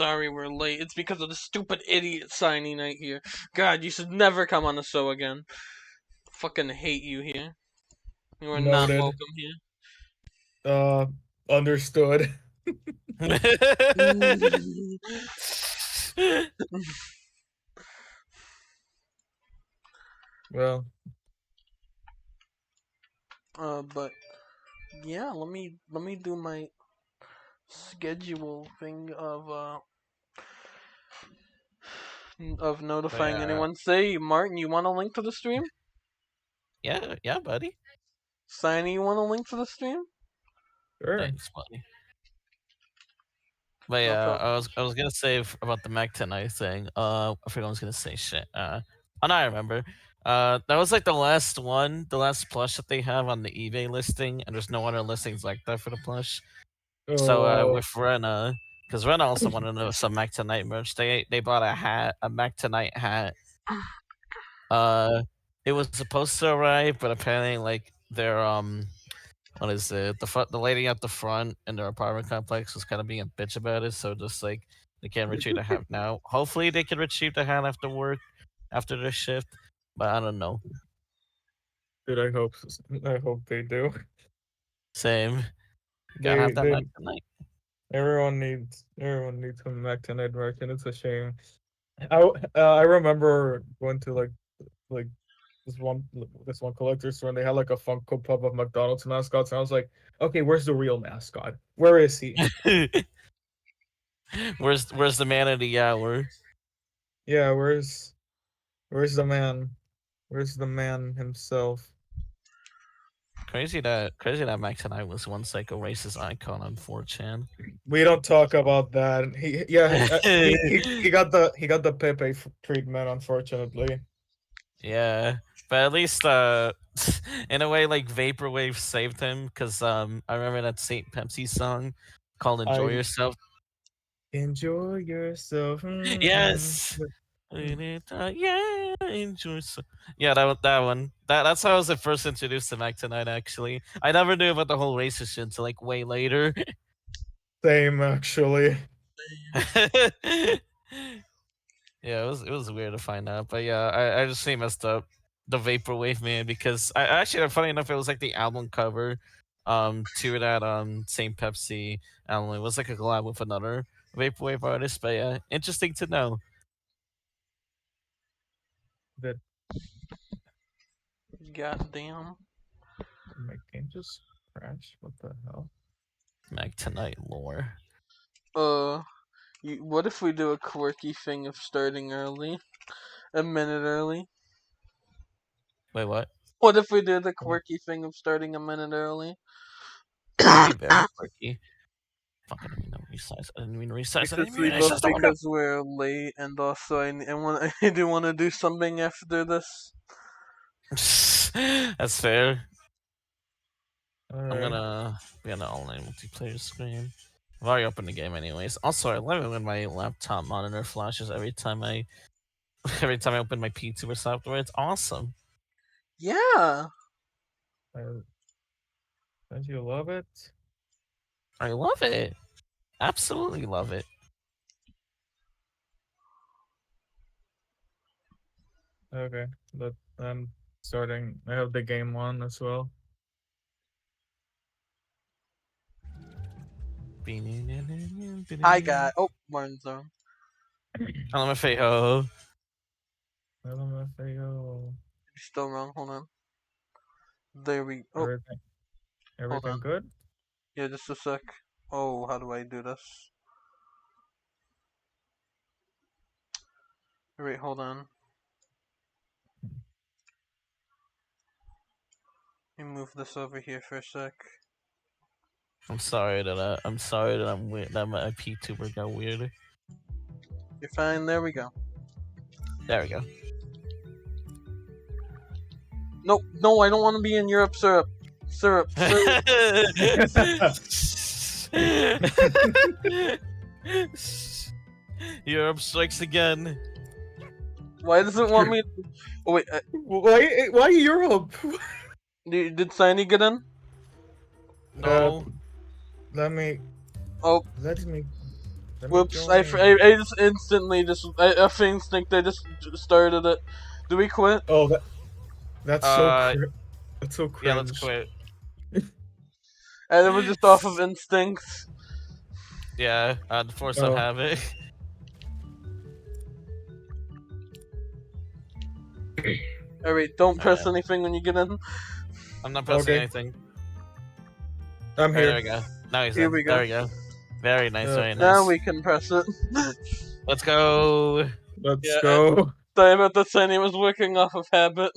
sorry we're late. It's because of the stupid idiot signing night here. God, you should never come on the show again. Fucking hate you here. You are not Noted. welcome here. Understood. Well, But yeah, let me do my schedule thing of notifying Yeah, anyone. Say, Martin, you want a link to the stream? yeah, buddy. Signy, you want a link to the stream? sure. Thanks, buddy. But No yeah, problem. I was gonna say about the Mac tonight thing. I forgot I was gonna say shit. Oh, now I remember. That was like the last one, the last plush that they have on the eBay listing, and there's no other listings like that for the plush. So Oh, with Rena, because Rena also wanted to know some Mac Tonight merch. They bought a hat, a Mac Tonight hat. Uh, it was supposed to arrive, but apparently like their what is it? The lady at the front in their apartment complex was kind of being a bitch about it. So just like they can't retrieve the hat now. Hopefully they can retrieve the hat after work, after their shift. But I don't know. dude, I hope they do. Same. Gotta They have that they Mac Tonight. everyone needs some Mac tonight merch, and it's a shame. I remember going to like this one collector store, and they had like a Funko Pop of McDonald's mascots, and I was like, okay, where's the real mascot? Where is he? Where's the man of the hour? Yeah, where's the man? Where's the man himself? Crazy that Mac Tonight was once like a racist icon on 4chan. We don't talk about that. He got the Pepe treatment, unfortunately. Yeah, but at least in a way, like Vaporwave saved him because I remember that Saint Pepsi song called "Enjoy I Yourself." enjoy yourself. Yes. Yeah, enjoy. Yeah, that one. That's how I was first introduced to Mac Tonight. Actually, I never knew about the whole racist shit until like way later. Same, actually. Yeah, it was weird to find out, but yeah, I just see messed up the Vaporwave man because I actually funny enough it was like the album cover, to that Saint Pepsi album. It was like a collab with another Vaporwave artist, but yeah, interesting to know. That Goddamn. my game just crashed. What the hell? Mac Tonight lore. What if we do a quirky thing of starting early, a minute early? Wait, what? What if we do the quirky thing of starting a minute early? That'd be very quirky. Fuck, I didn't mean to resize. I didn't mean to resize. I didn't mean to resize the window. Because we're late, and also I do want to do something after this. That's fair. I'm Alright. gonna be on the online multiplayer screen. I've already opened the game anyways. Also, I love it when my laptop monitor flashes every time I open my PTuber software. It's awesome. Yeah. Don't you love it? I love it. Absolutely love it. Okay, but I'm starting. I have the game on as well. I got. Oh, Martin's on. LMFAO. LMFAO. Still wrong. Hold on. There we. Oh, Everything, hold everything on. good? Yeah, just a sec. Oh, how do I do this? Wait, hold on. Let me move this over here for a sec. I'm sorry that I'm weird. That my PTuber got weird. You're fine. There we go. There we go. No, no, I don't want to be in Europe syrup. Syrup. Europe strikes again. Why does it want me? Oh wait, Why Europe? did Signy get in? No. Let me. Oh, Let me. Let me Whoops! join. I just instantly I instinct I just started it. Do we quit? Oh, that's so Uh, that's so yeah, let's cringe. quit. And it was just off of instinct. Yeah, the force of Oh. habit. Alright, don't press Alright. anything when you get in. I'm not pressing Okay. anything. I'm There here. we go. Now he's Here in. we go. There we go. Very nice, very nice. Now we can press it. Let's go. Let's Yeah, go. Sorry about the sign, it was working off of habit.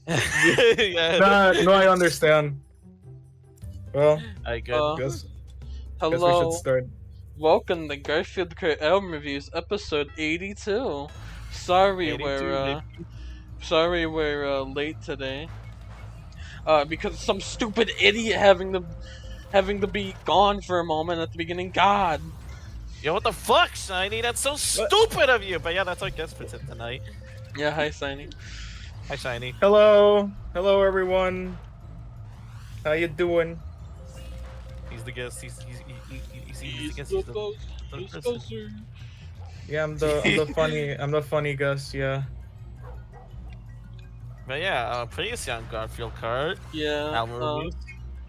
Yeah. No, I understand. Well, I good. guess we should Hello. start. Welcome to Garfield Kart Album Reviews, episode 82. Sorry 82, we're late today. Because some stupid idiot having to be gone for a moment at the beginning. God. Yo, what the fuck, Shiny? That's so stupid of you. But yeah, that's our guest for tonight. Yeah, hi, Signy. Hi, Shiny. Hello, everyone. How you doing? He's the guest. He's the guest. He's He's the the person. poster. Yeah, I'm the funny guest. Yeah. But yeah, pretty on Garfield Kart. Yeah, Album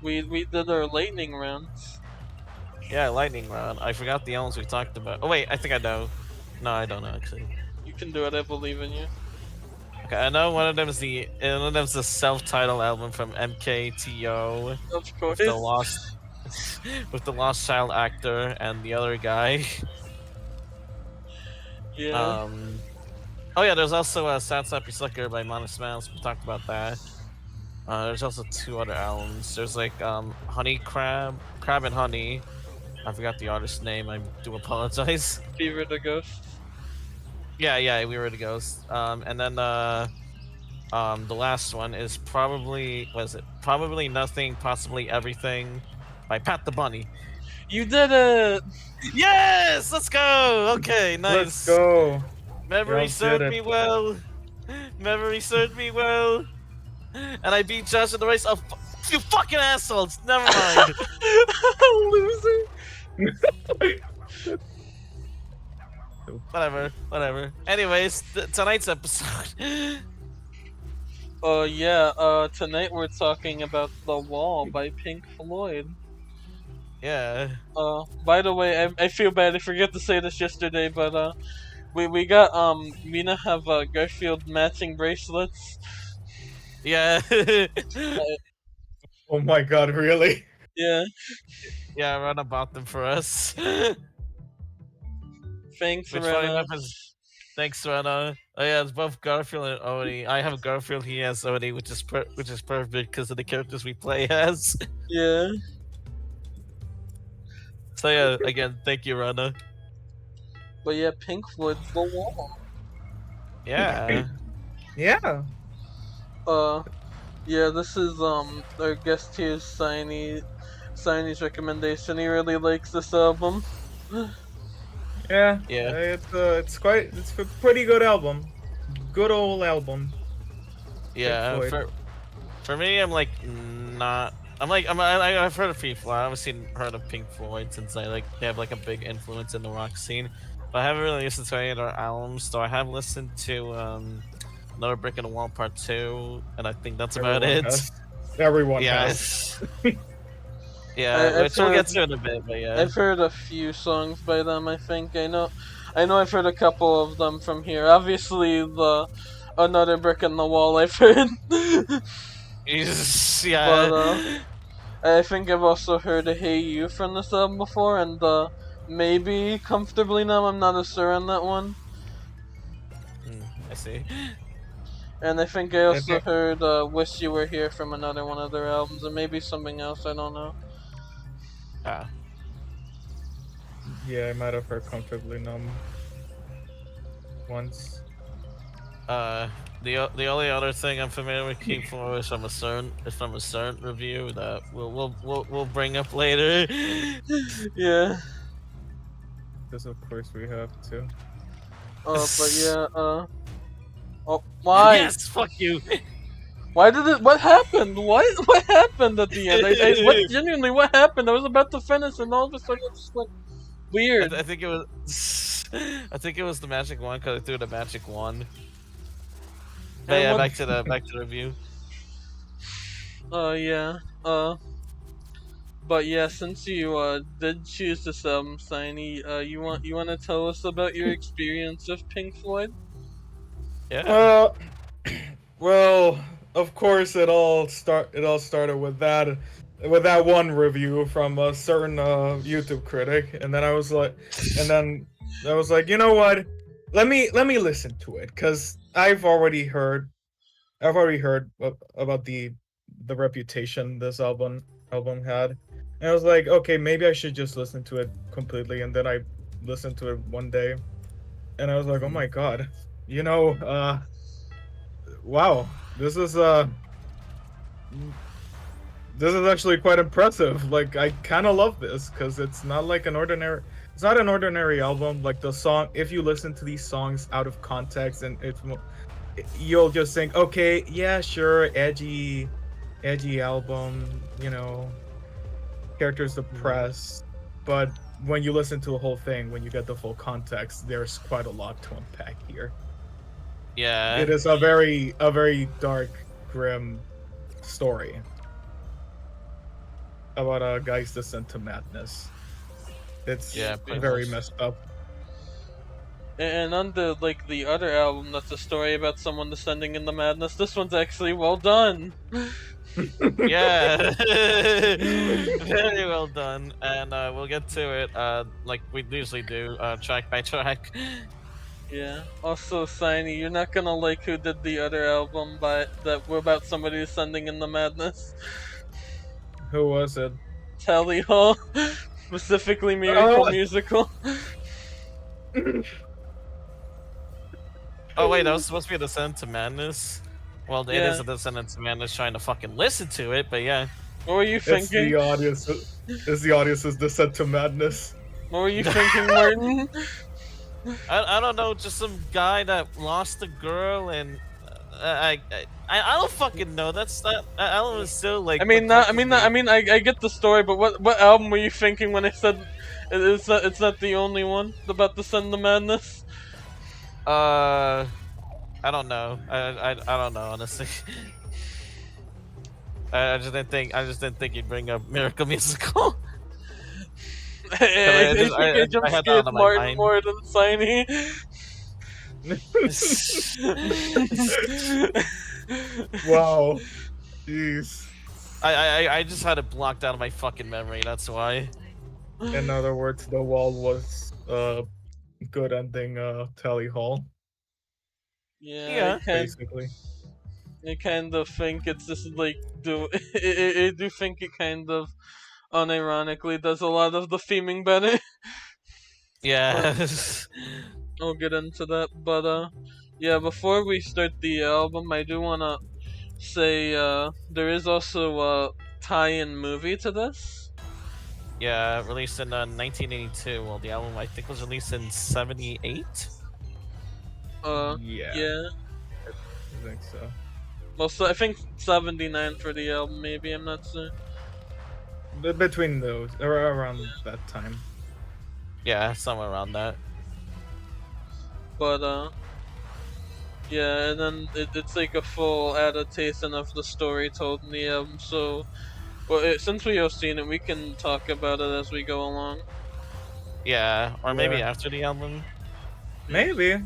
reviews. we did our lightning rounds. Yeah, lightning round. I forgot the albums we talked about. Oh wait, I think I know. No, I don't know actually. You can do it, I believe in you. Okay, I know one of them is the self-titled album from MKTO Of course. with the Lost Child actor and the other guy. Yeah. Oh yeah, there's also a Sad Sappy Sucker by Modest Mouse. We talked about that. There's also two other albums. There's like Honey Crab and Honey. I forgot the artist's name. I do apologize. Fever the Ghost. Yeah, we were the ghost. And then the last one is probably Probably Nothing, Possibly Everything by Pat the Bunny. You did it! Yes, let's go. Okay, nice. Let's go. Memory Y'all served did me it. well. Memory served me well. And I beat Josh in the race. Oh, you fucking assholes! Never mind. Loser. Whatever. Anyways, tonight's episode. Tonight we're talking about The Wall by Pink Floyd. Yeah. By the way, I feel bad, I forgot to say this yesterday, but we got we now have Garfield matching bracelets. Yeah. Oh my God, really? Yeah. Yeah, Rana bought them for us. Thanks, Which funny Rana. enough is thanks, Rana. Oh yeah, it's both Garfield and Odie. I have Garfield, he has Odie, which is perfect because of the characters we play as. Yeah. So yeah, again, thank you, Rana. But yeah, Pink Floyd's The Wall. Yeah. Yeah. Yeah, this is our guest here's Signy's recommendation. He really likes this album. Yeah. Yeah. It's a pretty good album. Good old album. Yeah. Floyd. For me, I'm like not. I've heard of Pink Floyd. I haven't heard of Pink Floyd since they have like a big influence in the rock scene. But I haven't really listened to any of their albums. So I have listened to Another Brick in the Wall Part 2, and I think that's about it. Everyone Yeah. has. Yeah, which we'll get to in a bit, but yeah. I've heard a few songs by them, I think. I know I've heard a couple of them from here. Obviously, the Another Brick in the Wall I've heard. Yeah. But, I think I've also heard a Hey You from this album before, and maybe Comfortably Numb, I'm not as sure on that one. I see. And I think I also heard Wish You Were Here from another one of their albums, and maybe something else, I don't know. Ah. Yeah, I might have heard Comfortably Numb once. The only other thing I'm familiar with Pink Floyd is from a certain review that we'll bring up later. Yeah. Because of course we have to. But yeah, oh, why? Yes, fuck you. Why did it? What happened? What happened at the end? Genuinely, what happened? I was about to finish, and all of a sudden, it's just like, weird. I think it was. I think it was the magic wand because I threw the magic wand. But And yeah, what? back to the review. Yeah. But yeah, since you did choose this album, Signy, you want to tell us about your experience of Pink Floyd? Yeah. Uh, well, of course, it all started with that one review from a certain YouTube critic, and then I was like, you know what? Let me listen to it, cause I've already heard about the reputation this album had, and I was like, okay, maybe I should just listen to it completely, and then I listened to it one day, and I was like, oh my god, you know, wow, this is actually quite impressive. Like, I kind of love this because it's not an ordinary album. Like, the song, if you listen to these songs out of context, and you'll just think, okay, yeah, sure, edgy album, you know, characters depressed, but when you listen to the whole thing, when you get the full context, there's quite a lot to unpack here. Yeah. It is a very dark, grim story about a guy's descent to madness. It's Yeah, pretty very much. messed up. And on the other album, that's a story about someone descending into madness. This one's actually well done. Yeah. Very well done. And we'll get to it like we usually do, track by track. Yeah. Also, Signy, you're not gonna like who did the other album that were about somebody descending into madness. Who was it? Tally Hall, specifically Miracle Oh, Musical. Oh wait, that was supposed to be a Descent to Madness. Well, it Yeah. is a Descent to Madness trying to fucking listen to it, but yeah. What were you it's thinking? the audience. It's the audience's descent to madness. What were you thinking, Martin? I don't know, just some guy that lost a girl and I don't fucking know. That's not that album is still like. I get the story, but what album were you thinking when I said it's not the only one about the Send the Madness? I don't know. I don't know honestly. I just didn't think you'd bring up Miracle Musical. I think I jump I had that scared on my Martin mind. more than Signy. Wow. Jeez. I just had it blocked out of my fucking memory. That's why. In other words, The Wall was good ending Tally Hall, Yeah, Yeah. basically. I kind of think it's just like I do think it kind of unironically does a lot of the theming better. Yeah. I'll get into that, but yeah, before we start the album, I do wanna say there is also a tie-in movie to this. Yeah, released in 1982. Well, the album I think was released in '78. Yeah, Yeah. I think so. Well, so I think 79 for the album, maybe, I'm not sure. Between those, or around that time. Yeah, somewhere around that. But, yeah, and then it's like a full adaptation of the story told in the album, so, well, since we have seen it, we can talk about it as we go along. Yeah, or maybe Yeah. after the album. Maybe.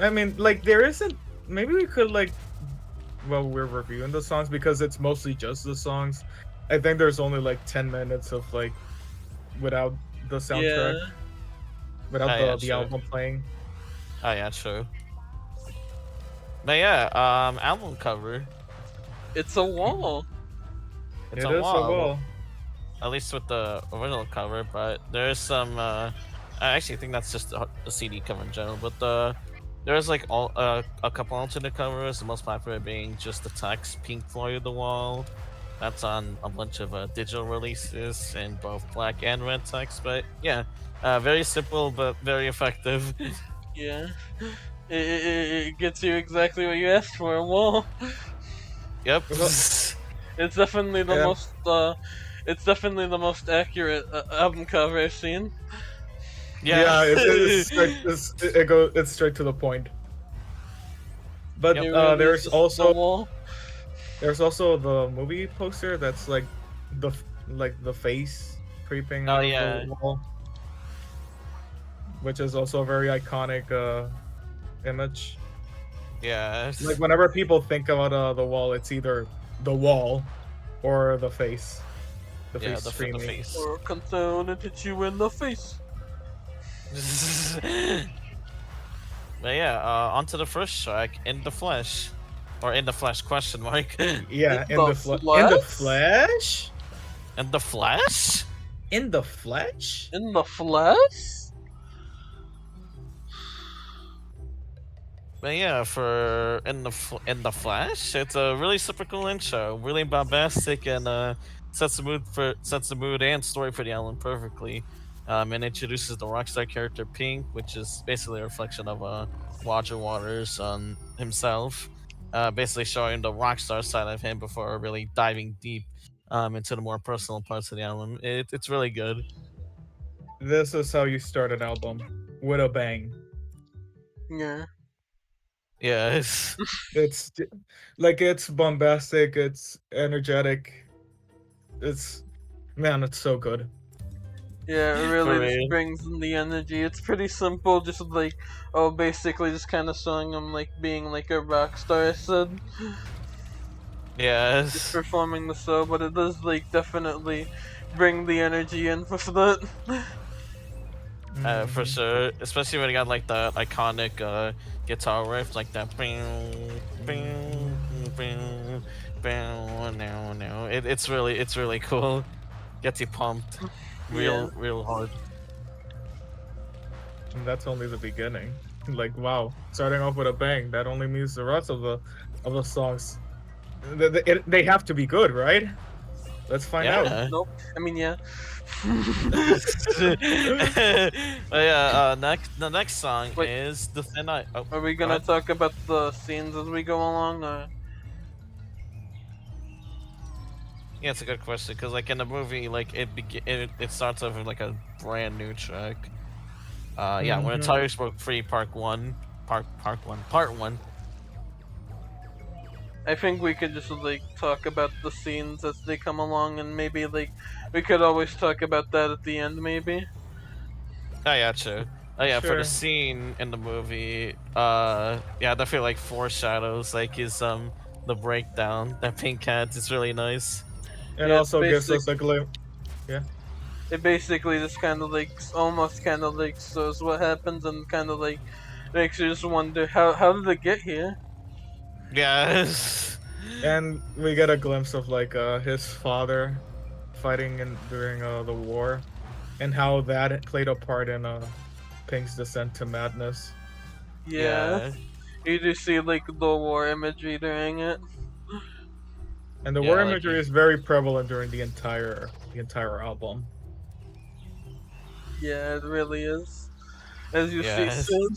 I mean, like, there isn't. Maybe we could, like, well, we're reviewing the songs because it's mostly just the songs. I think there's only like 10 minutes of like without the soundtrack, Yeah. without Oh, yeah, the sure. album playing. Oh yeah, true. But yeah, album cover. It's a wall. It's It a is wall. a wall. At least with the original cover, but there's some. I actually think that's just the CD cover in general. But there's like a couple alternate covers. The most popular being just the text "Pink Floyd" the wall. That's on a bunch of digital releases in both black and red text. But yeah, very simple but very effective. Yeah. It gets you exactly what you asked for, a wall. Yep. It's definitely the Yeah. most, it's definitely the most accurate album cover I've seen. Yeah. it's straight to the point. But It Yep. really is there's just the also wall. the movie poster that's like the face creeping Oh out of the yeah. wall, which is also a very iconic image. Yeah. Like whenever people think about the wall, it's either the wall or the Yeah, face the screaming. face. Or come down and hit you in the face. But yeah, on to the first track, In the Flesh. Or In the Flesh, question mark. Yeah, In the in the flesh? flesh, In the Flesh? in the flesh. In the flesh? But yeah, for In the Flash, it's a really super cool intro, really bombastic, and sets the mood and story for the album perfectly. And introduces the rockstar character Pink, which is basically a reflection of Roger Waters himself, basically showing the rockstar side of him before really diving deep into the more personal parts of the album. It's really good. This is how you start an album with a bang. Yeah. Yeah, it's, It's like it's bombastic, it's energetic, it's man, it's so good. Yeah, it for really just real. brings in the energy. It's pretty simple, just like, oh, basically just kind of showing him like being like a rock star, I said, Yeah, just performing the show, but it does like definitely bring the energy in for that. for Mhm. sure. Especially when you got like the iconic guitar riff, like that. No. It's really cool. Gets you pumped, Yeah. real hard. And that's only the beginning. Like wow, starting off with a bang, that only means the rest of the songs they have to be good, right? Let's find out. Yeah. Nope. I mean, yeah. But yeah. The next song Wait, is The Thin Ice. Oh, are we go gonna ahead. talk about the scenes as we go along? Or? Yeah, it's a good question because like in the movie, like it starts off with like a brand new track. Yeah, when the Mhm. tires broke free, part one. I think we could just like talk about the scenes as they come along, and maybe like we could always talk about that at the end, maybe. Oh yeah, true. Oh yeah, for the Sure. scene in the movie, yeah, I definitely like foreshadows like his the breakdown that Pink had. It's really nice. It Yeah, it's also gives basic. us a glimpse. Yeah. It basically just kind of like almost kind of like shows what happens, and kind of like makes you just wonder how did it get here? Yeah. And we get a glimpse of like his father fighting in during the war and how that played a part in Pink's descent to madness. Yeah, Yeah. you do see like the war imagery during it. And the war Yeah, like imagery is very prevalent during the entire album. Yeah, it really is, as you see yeah. soon.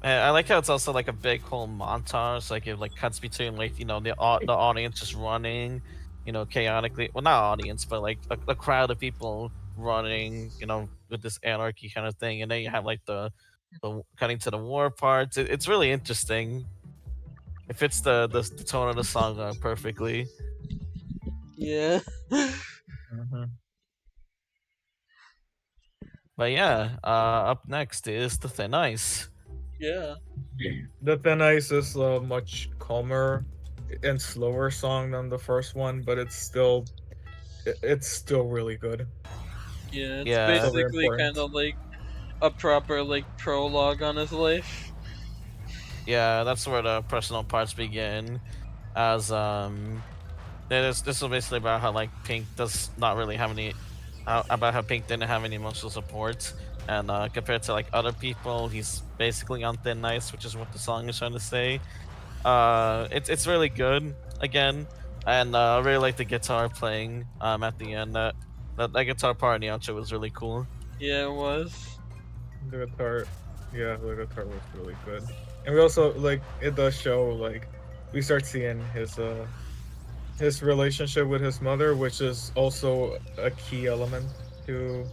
I like how it's also like a big whole montage. Like it like cuts between like the audience just running, chaotically. Well, not audience, but like a crowd of people running, with this anarchy kind of thing. And then you have like the cutting to the war parts. It's really interesting. It fits the tone of the song perfectly. Yeah. Mhm. But yeah, up next is the Thin Ice. Yeah. The Thin Ice is a much calmer and slower song than the first one, but it's still really good. Yeah, it's Yeah, Still very basically kind important. of like a proper like prologue on his life. yeah, that's where the personal parts begin. As this is basically about how like Pink does not really have any about how Pink didn't have any emotional support, and compared to like other people, he's basically on thin ice, which is what the song is trying to say. It's really good again, and I really like the guitar playing at the end. That guitar part in the outro was really cool. Yeah, it was. The guitar, yeah, the guitar was really good. And we also like it does show like we start seeing his relationship with his mother, which is also a key element to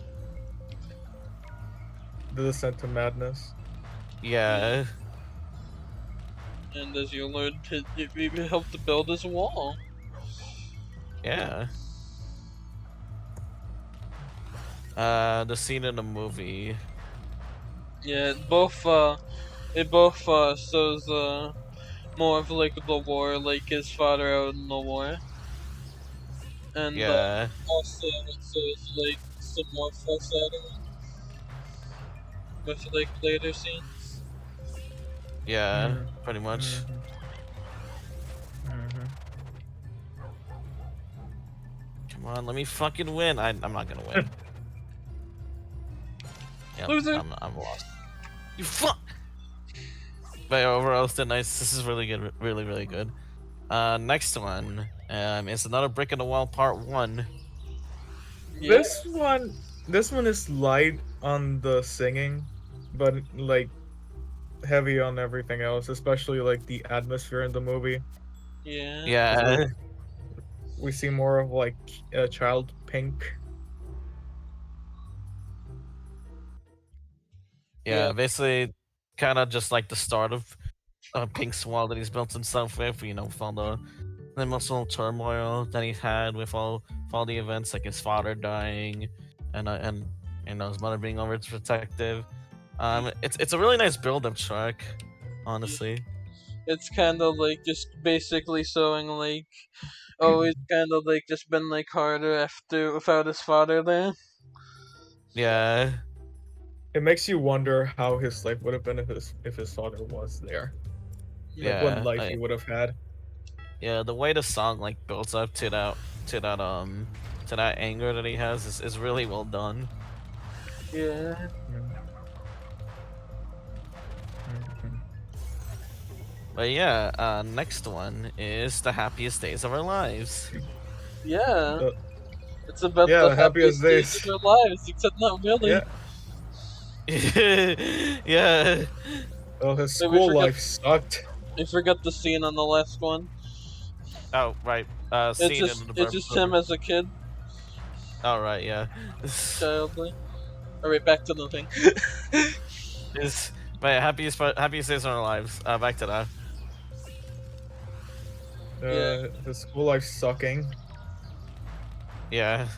The Descent to Madness. Yeah. And as you learned, it helped to build his wall. Yeah. The scene in the movie. Yeah, it both shows more of like the war, like his father out in the war, and Yeah. also it shows like some more foreshadowing with like later scenes. Yeah. Mm, Pretty much. mhm, mhm. Come on, let me fucking win. I'm not gonna win. Yep, Loser. I'm lost. You fuck. But overall, still nice. This is really good. Really, really good. Next one. It's another brick in the wall, part one. Yeah, This one is light on the singing, but like heavy on everything else, especially like the atmosphere in the movie. yeah, 'Cause Yeah. we see more of like a child Pink. yeah, Yeah. Basically, kind of just like the start of Pink's wall that he's built himself with. You know, with all the emotional turmoil that he's had with all the events like his father dying, and you know his mother being overprotective. It's a really nice build-up track, yeah. honestly. It's kind of like just basically showing like oh he's kind of like just been like harder after without his father there. Yeah, It makes you wonder how his life would have been if his father was there. Like what yeah, life he would have had. yeah. The way the song like builds up to that to that anger that he has is really well done. Yeah, Mm, mhm. But yeah, next one is the happiest days of our lives. yeah. Uh, It's about yeah, the the happiest happiest days of days. our lives, except not really. Yeah. Yeah. Well, his Wait, school life sucked. we forgot the scene on the last one. Oh right. Scene in the It's just him as a kid, All right, yeah. childly. Alright, back to the thing. Is but yeah, happiest days of our lives. Back to that. Yeah, His school life sucking. Yeah.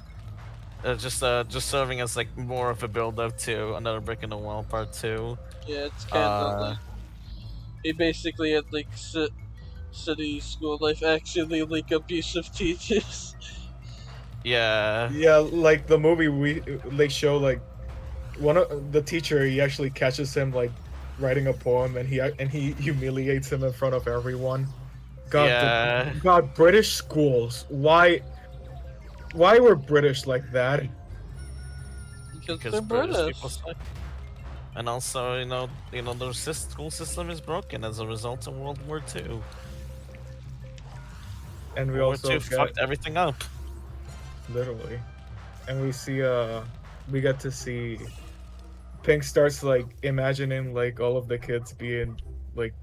Just serving as like more of a build up to another brick in the wall part two. yeah, it's kind of Uh, like he basically had like city school life, actually like abusive teachers. yeah, Yeah, like the movie they show like one of the teacher he actually catches him like writing a poem and he humiliates him in front of everyone. yeah. God, British schools. Why were British like that? Because Because they're British people British. suck. And also, their school system is broken as a result of World War II. And we World War also II get fucked everything up. literally, and we get to see Pink starts like imagining like all of the kids being like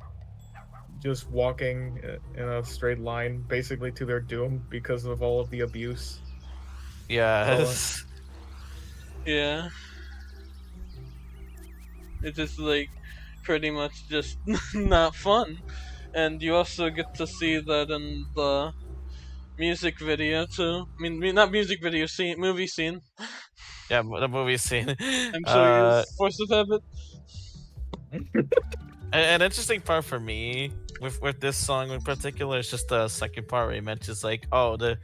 just walking in a straight line basically to their doom because of all of the abuse. So Yes. Yeah, it's just like pretty much just not fun. And you also get to see that in the music video too. Not music video scene, movie scene. Yeah, the movie scene. I'm sure you Uh, force of habit. an interesting part for me with this song in particular is just the second part where he mentions like, oh, the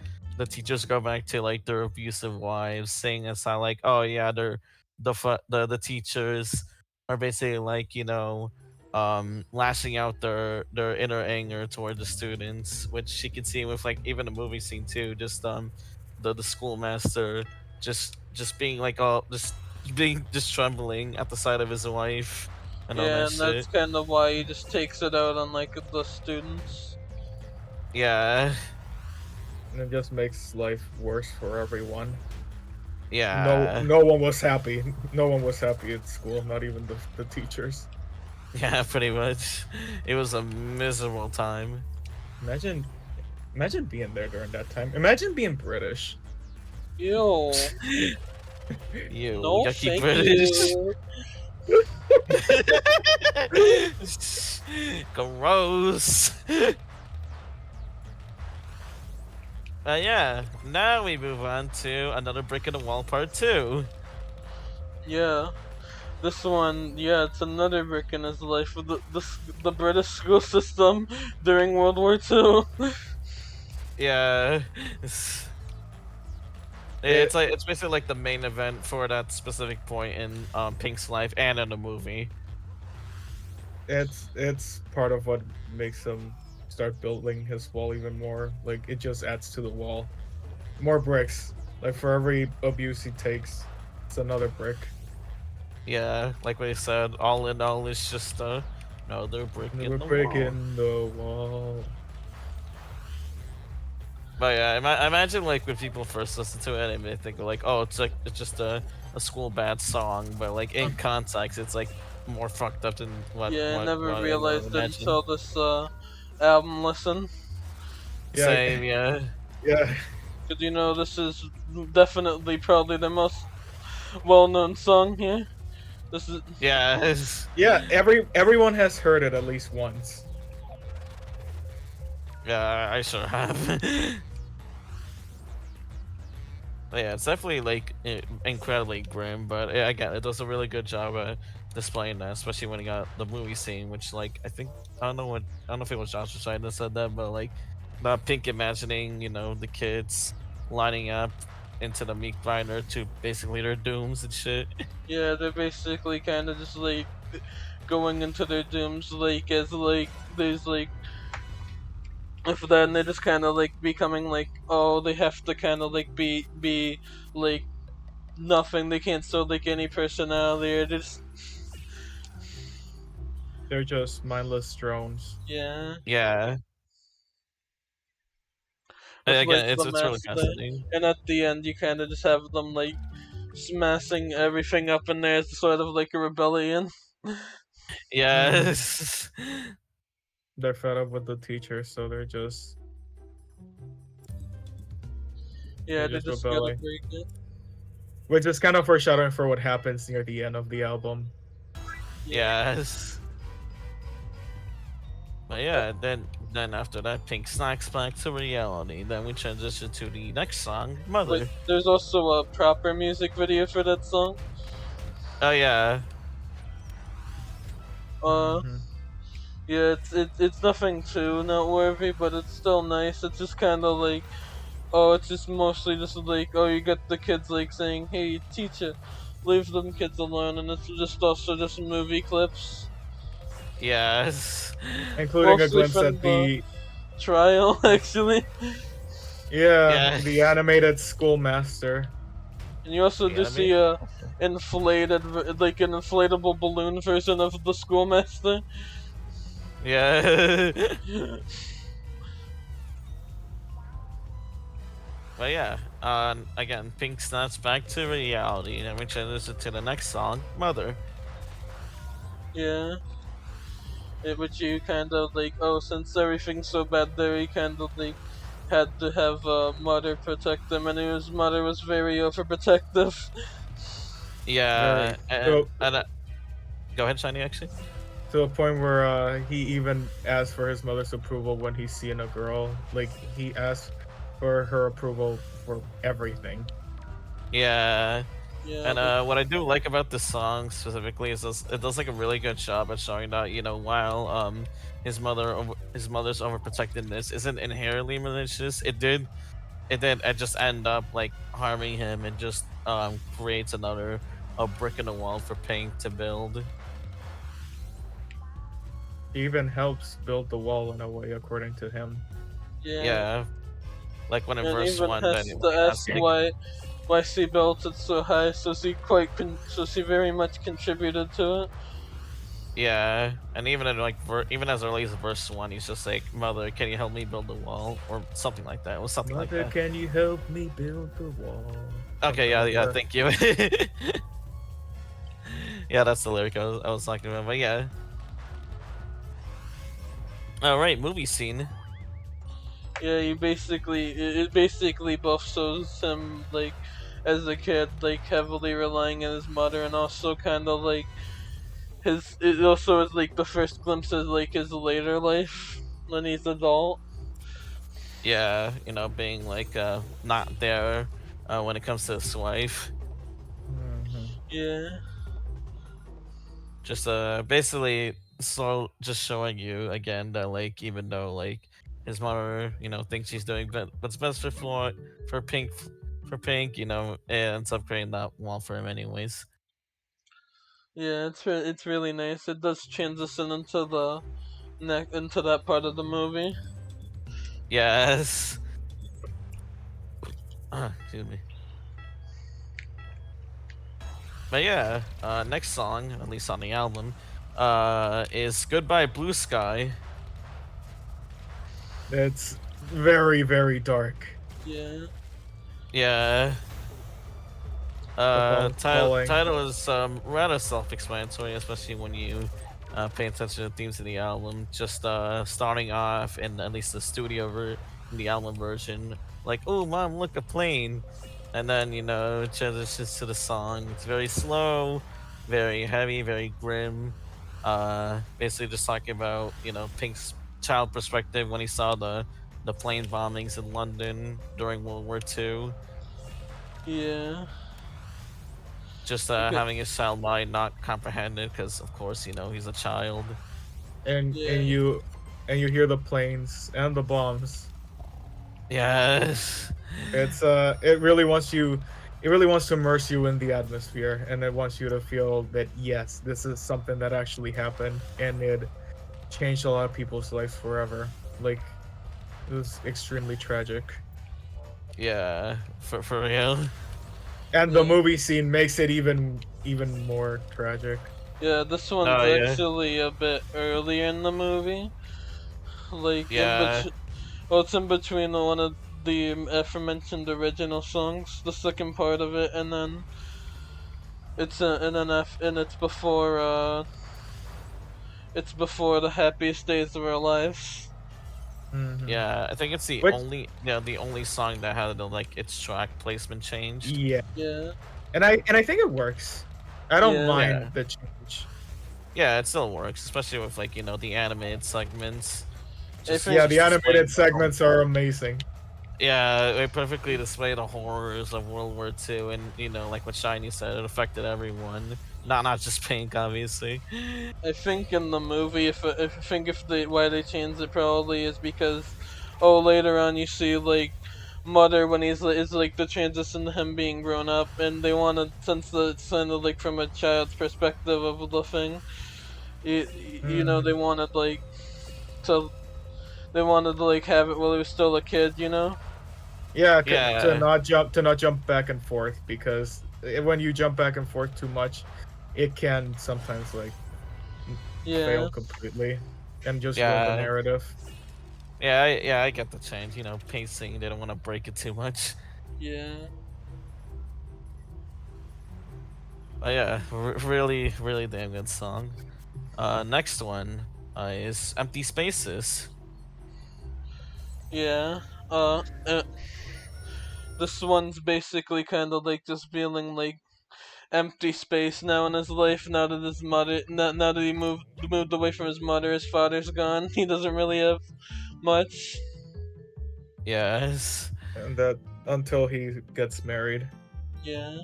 teachers go back to like their abusive wives, saying it's not like, oh yeah, they're the teachers are basically like lashing out their inner anger toward the students, which you can see with like even the movie scene too. Just the schoolmaster just being like all just trembling at the sight of his wife and all Yeah, that and that's shit. kind of why he just takes it out on like the students. Yeah, and it just makes life worse for everyone. yeah, No one was happy. No one was happy at school, not even the teachers. yeah. Pretty much, it was a miserable time. Imagine imagine being there during that time. Imagine being British. Yo, You no, yucky thank British. you. Gross. Yeah, now we move on to another brick in the wall part 2. Yeah. This one, yeah, it's another brick in his life. The British school system during World War II. Yeah. It, It's basically like the main event for that specific point in Pink's life and in the movie. it's part of what makes him start building his wall even more. Like it just adds to the wall. More bricks. Like for every abuse he takes, it's another brick. Yeah, like we said, all in all, it's just another brick in Another the brick wall. in the wall. But yeah, imagine like when people first listen to it and they think like, oh, it's just a school bad song, but like in context, it's like more fucked up than Yeah, I never what everyone would realized it imagine. until this album listen. Yeah, Same, yeah, yeah. Cause you know this is definitely probably the most well-known song here. This is yeah, Yeah, everyone has heard it at least once. yeah. I sure have. Yeah, it's definitely like incredibly grim, but again, it does a really good job at displaying that, especially when you got the movie scene, which like I don't know if it was Josh or Shine that said that, but like not Pink imagining, the kids lining up into the meat grinder to basically their dooms and shit. yeah, they're basically kind of just like going into their dooms like as like there's like if then they're just kind of like becoming like oh they have to kind of like be like nothing, they can't show like any personality or just They're just mindless drones. yeah, Yeah, with like again, the it's really master, fascinating. and at the end you kind of just have them like smashing everything up in there as sort of like a rebellion. Yes. They're fed up with the teacher, so Yeah, they're they just just gotta rebelling. break it. Which is kind of foreshadowing for what happens near the end of the album. Yes. But yeah, then after that, Pink snacks back to reality. Then we transition to the next song, Mother. Wait, there's also a proper music video for that song. Oh yeah, Uh, yeah, it's nothing too noteworthy, but it's still nice. It's just kind of like, oh, it's just mostly just like, oh, you get the kids like saying, "Hey, teacher, leave them kids alone," and it's just also just movie clips, yes, Including a mostly glimpse from at the the trial, actually. yeah. the animated schoolmaster. And you also The do see anime- a inflated, like an inflatable balloon version of the schoolmaster. Yeah. But yeah, again, Pink snaps back to reality. Then we transition to the next song, Mother. Yeah. Which you kind of like, oh, since everything's so bad there, he kind of like had to have mother protect him, and his mother was very overprotective. Yeah, Very to go ahead, Shiny. Actually. to a point where he even asked for his mother's approval when he's seeing a girl. Like he asked for her approval for everything. Yeah. Yeah, And what I do like about this song specifically is it does like a really good job at showing that while his mother's overprotectiveness isn't inherently malicious, it did just end up like harming him and just creates another a brick in the wall for Pink to build. He even helps build the wall in a way, according to him. yeah, Yeah, like when in and verse even one, has then to he ask asks, like, why she built it so high, so so she very much contributed to it. yeah, and even in like even as early as verse one, he's just like, "Mother, can you help me build the wall?" or something like that. It was something like Mother, that. can you help me build the wall? Okay, yeah, Something yeah, like that. thank you. Yeah, that's the lyric I was talking about, but yeah. All right, movie scene. Yeah, it basically both shows him like as a kid like heavily relying on his mother, and also kind of like it also is like the first glimpse of like his later life when he's adult. Yeah, being like not there when it comes to his wife. Mhm. Yeah, Just basically just showing you again that like even though like his mother thinks she's doing what's best for Floyd for Pink, it ends up creating that wall for him anyways. yeah, it's really nice. It does transition into the into that part of the movie. Yes. Excuse me. But yeah, next song, at least on the album, is Goodbye Blue Sky. It's very, very dark. Yeah, Yeah. The bomb's falling. Title is rather self-explanatory, especially when you pay attention to the themes of the album. Just starting off in at least the in the album version, like, "Oh, mom, look, a plane," and then it transitions to the song. It's very slow, very heavy, very grim. Basically just talking about Pink's child perspective when he saw the plane bombings in London during World War II. yeah, Just okay, having his child mind not comprehended because of course he's a child. and yeah, and you and you hear the planes and the bombs. Yes. It really wants to immerse you in the atmosphere, and it wants you to feel that yes, this is something that actually happened, and it changed a lot of people's lives forever. Like, it was extremely tragic. Yeah, for real. And the yeah, movie scene makes it even more tragic. yeah. This one's Oh yeah. actually a bit earlier in the movie, like in Yeah. between. Well, it's in between one of the aforementioned original songs, the second part of it, and then and it's before the happiest days of our lives. Hmm. Yeah, I think it's Which, the only song that had like its track placement changed. yeah, Yeah, and I think it works. I don't yeah. Yeah. mind the change. Yeah, it still works, especially with like the animated segments. I Just think Yeah, just the animated displaying segments are amazing. yeah, they perfectly display the horrors of World War II, and like what Shiny said, it affected everyone, not just Pink, obviously. I think in the movie, if I think if they why they changed it probably is because later on you see like Mother when is like the transition to him being grown up, and they wanted since it's kind of like from a child's perspective of the thing, they Hmm. wanted like to they wanted to like have it while he was still a kid, you know. Yeah, Yeah, to not jump back and forth because when you jump back and forth too much, it can sometimes like fail Yeah, completely and just ruin the yeah, narrative. yeah. I get the change. Pacing. They don't want to break it too much. yeah, But yeah, really, really damn good song. Next one is Empty Spaces. yeah. This one's basically kind of like just feeling like empty space now in his life. Now that his mother, now that he moved away from his mother, his father's gone. He doesn't really have much. Yes. And that until he gets married. Yeah,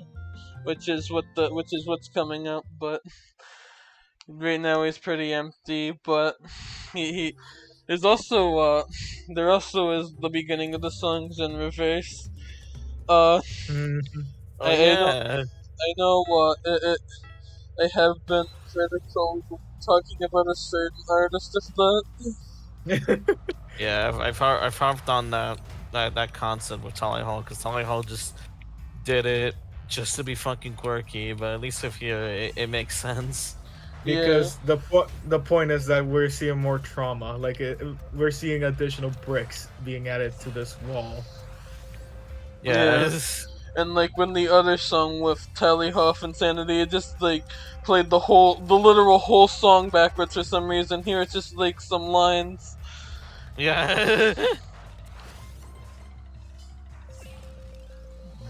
which is what's coming up. But right now he's pretty empty. But he there's also there also is the beginning of the songs in reverse. Uh, Mhm. Oh I don't yeah. I know I have been critical talking about a certain artist of that. Yeah, I've harped on that concept with Tally Hall because Tally Hall just did it just to be fucking quirky, but at least with here it makes sense. Yeah, Because the point is that we're seeing more trauma. Like we're seeing additional bricks being added to this wall. yeah. Yes. And like when the other song with Tally Huff Insanity, it just like played the literal whole song backwards for some reason. Here it's just like some lines, Yeah.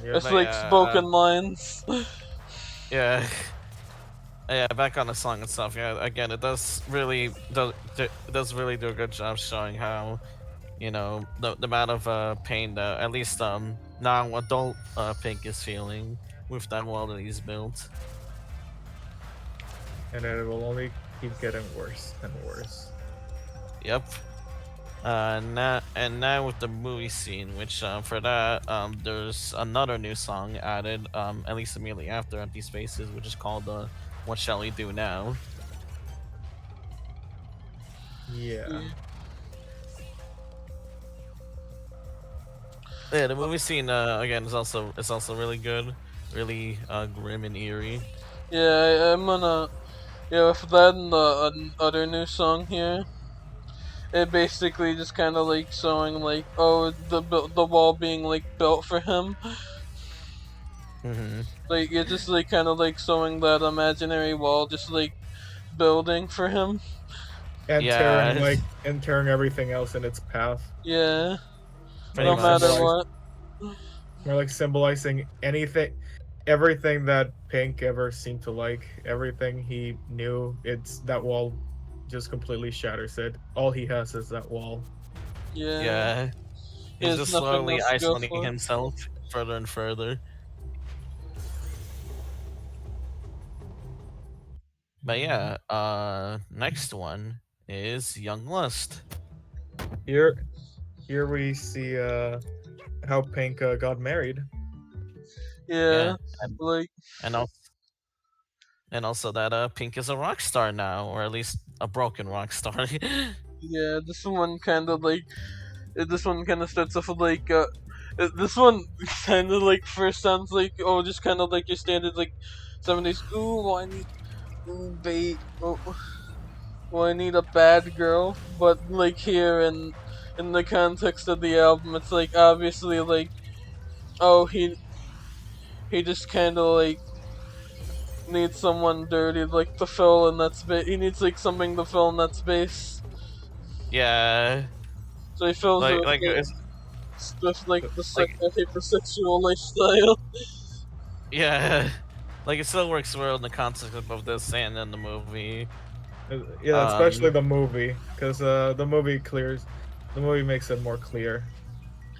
Yep. it's But like yeah, spoken lines. yeah. Yeah, back on the song itself. Yeah, again, it does really it does really do a good job showing how, you know, the amount of pain that at least now adult Pink is feeling with that wall that he's built. And it will only keep getting worse and worse. Yep. Now with the movie scene, which for that there's another new song added at least immediately after Empty Spaces, which is called What Shall We Do Now? Yeah. Yeah. Yeah, the movie scene again is also really good, really grim and eerie. Yeah, I'm gonna. Yeah, with that and the other new song here, it basically just kind of like showing like, oh, the wall being like built for him. Hmm. Like it's just like kind of like showing that imaginary wall just like building for him. Yeah, And tearing everything else in its path. Yeah, pretty no Like matter much. symbolize what. more like symbolizing everything that Pink ever seemed to like, everything he knew, it's that wall just completely shatters it. All he has is that wall. Yeah, Yeah, he he's has just nothing slowly else to go isolating for. himself further and further. But Mhm. yeah, next one is Young Lust. Here here we see how Pink got married. Yeah, Yeah, and like and also that Pink is a rock star now, or at least a broken rock star. yeah, this one kind of like this one kind of starts off with like this one kind of like first sounds like, oh, just kind of like your standard like 70s. Ooh, I need oh, I need a bad girl. But like here in the context of the album, it's like obviously like, oh, he just kind of like needs someone dirty like to fill in that space. He needs like something to fill in that space. Yeah, So he fills it like with like like it's the like hypersexual lifestyle. yeah, like it still works well in the context of both this and in the movie. Yeah, especially Um, the movie, because the movie makes it more clear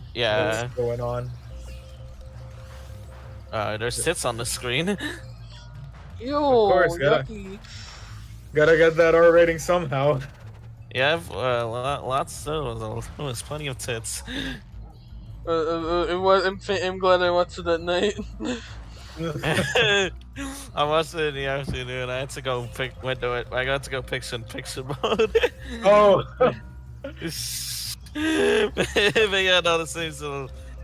what's yeah, going on. there's tits on the screen. Of Ew, course, yucky. gotta get that R rating somehow. Yeah, lots. There was plenty of tits. I'm glad I watched it at night. I watched it in the afternoon. I had to go pick window it. I got to go picture mode. Oh, But yeah, no, the scene's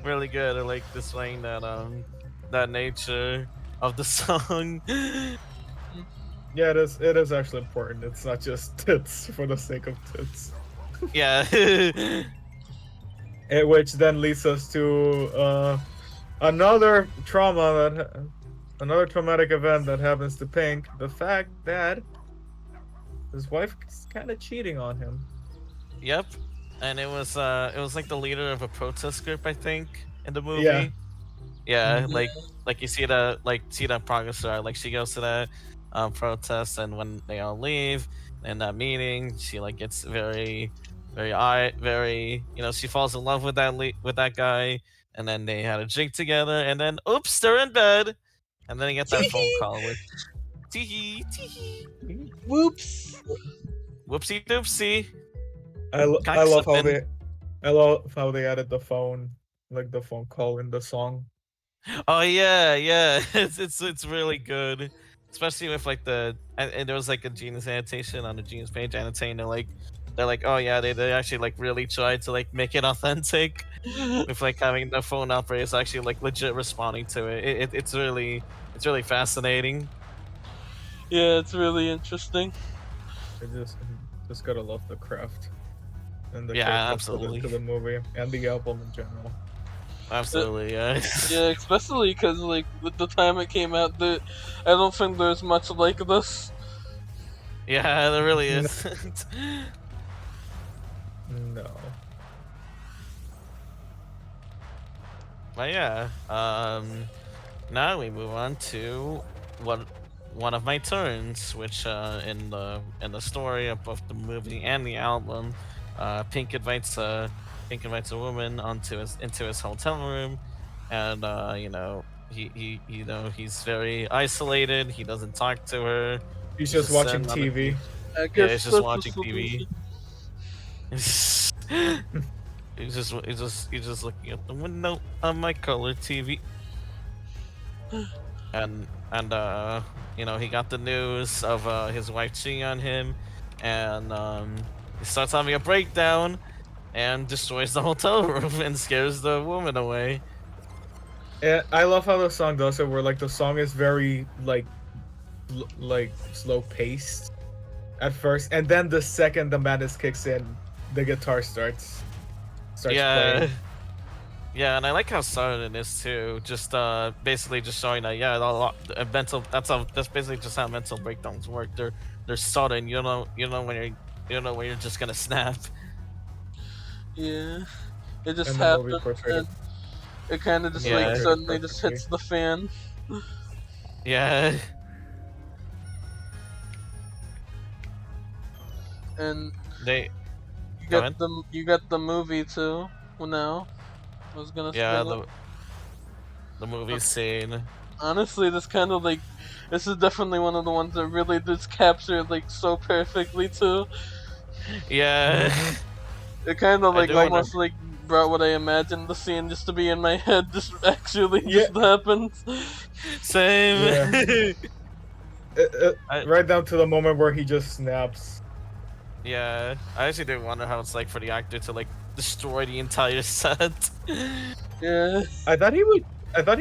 really good. I like displaying that nature of the song. yeah, it is actually important. It's not just tits for the sake of tits. Yeah. Which then leads us to another another traumatic event that happens to Pink. The fact that his wife is kind of cheating on him. Yep. And it was like the leader of a protest group, I think, in the Yeah. movie. Yeah, Mhm. like you see that progress star. Like she goes to that protest, and when they all leave in that meeting, she like gets very, you know, she falls in love with with that guy, and then they had a drink together, and then oops, they're in bed, and then you get that phone call with tee tee, Whoops. whoopsie doopsie, I cock love how slipping. they added the phone, like the phone call in the song. Oh yeah, yeah. It's really good, especially with like and there was like a Genius annotation on the Genius page annotating. They're like, oh yeah, they actually like really tried to like make it authentic with like having the phone operators actually like legit responding to it. It's really fascinating. Yeah, it's really interesting. I just gotta love the craft and the care Yeah, put to absolutely, the movie and the album in general. Uh, absolutely. Yeah, yeah, especially because like with the time it came out, I don't think there's much like this. yeah, there really No. is. No. But yeah, now we move on to what one of my turns, which in the story of both the movie and the album, Pink invites a woman into his hotel room, and he's very isolated. He doesn't talk to her. He's He's just just watching sitting on the TV. I yeah, guess he's just that's the watching TV. solution. He's just looking at the window on my color TV, and he got the news of his wife cheating on him, and he starts having a breakdown and destroys the hotel room and scares the woman away. And I love how the song does it, where like the song is very like slow paced at first, and then the second the madness kicks in, the guitar starts playing. Yeah, and I like how sudden it is too. Just basically just showing that that's basically just how mental breakdowns work. They're sudden. You don't know when you're just gonna snap. Yeah, it just And the movie happened, portrayed and it kind of just like Yeah. suddenly just hits the fan. Yeah. And They you go ahead. you got the movie too. Well, now I was gonna Yeah, bring up. the movie scene. Honestly, this is definitely one of the ones that really just captured like so perfectly too. Yeah. It kind of I like do wonder. almost like brought what I imagined the scene just to be in my head. Just actually Yeah. just happens. Same. Right down to the moment where he just snaps. Yeah, I actually do wonder how it's like for the actor to like destroy the entire set. Yeah. I thought he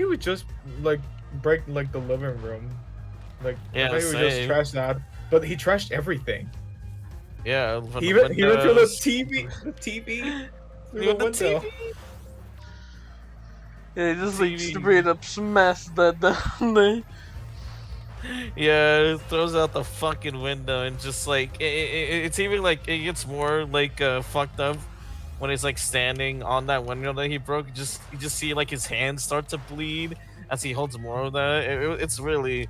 would just like break like the living room. Like I Yeah, thought he would just same. trash that, but he trashed everything. Yeah, He went through the TV, through the Even the window. TV. Yeah, he just like TV. straight up smashed that down there. Yeah, it throws out the fucking window and just like it's even like it gets more like fucked up when he's like standing on that window that he broke. You just see like his hands start to bleed as he holds more of that. It's really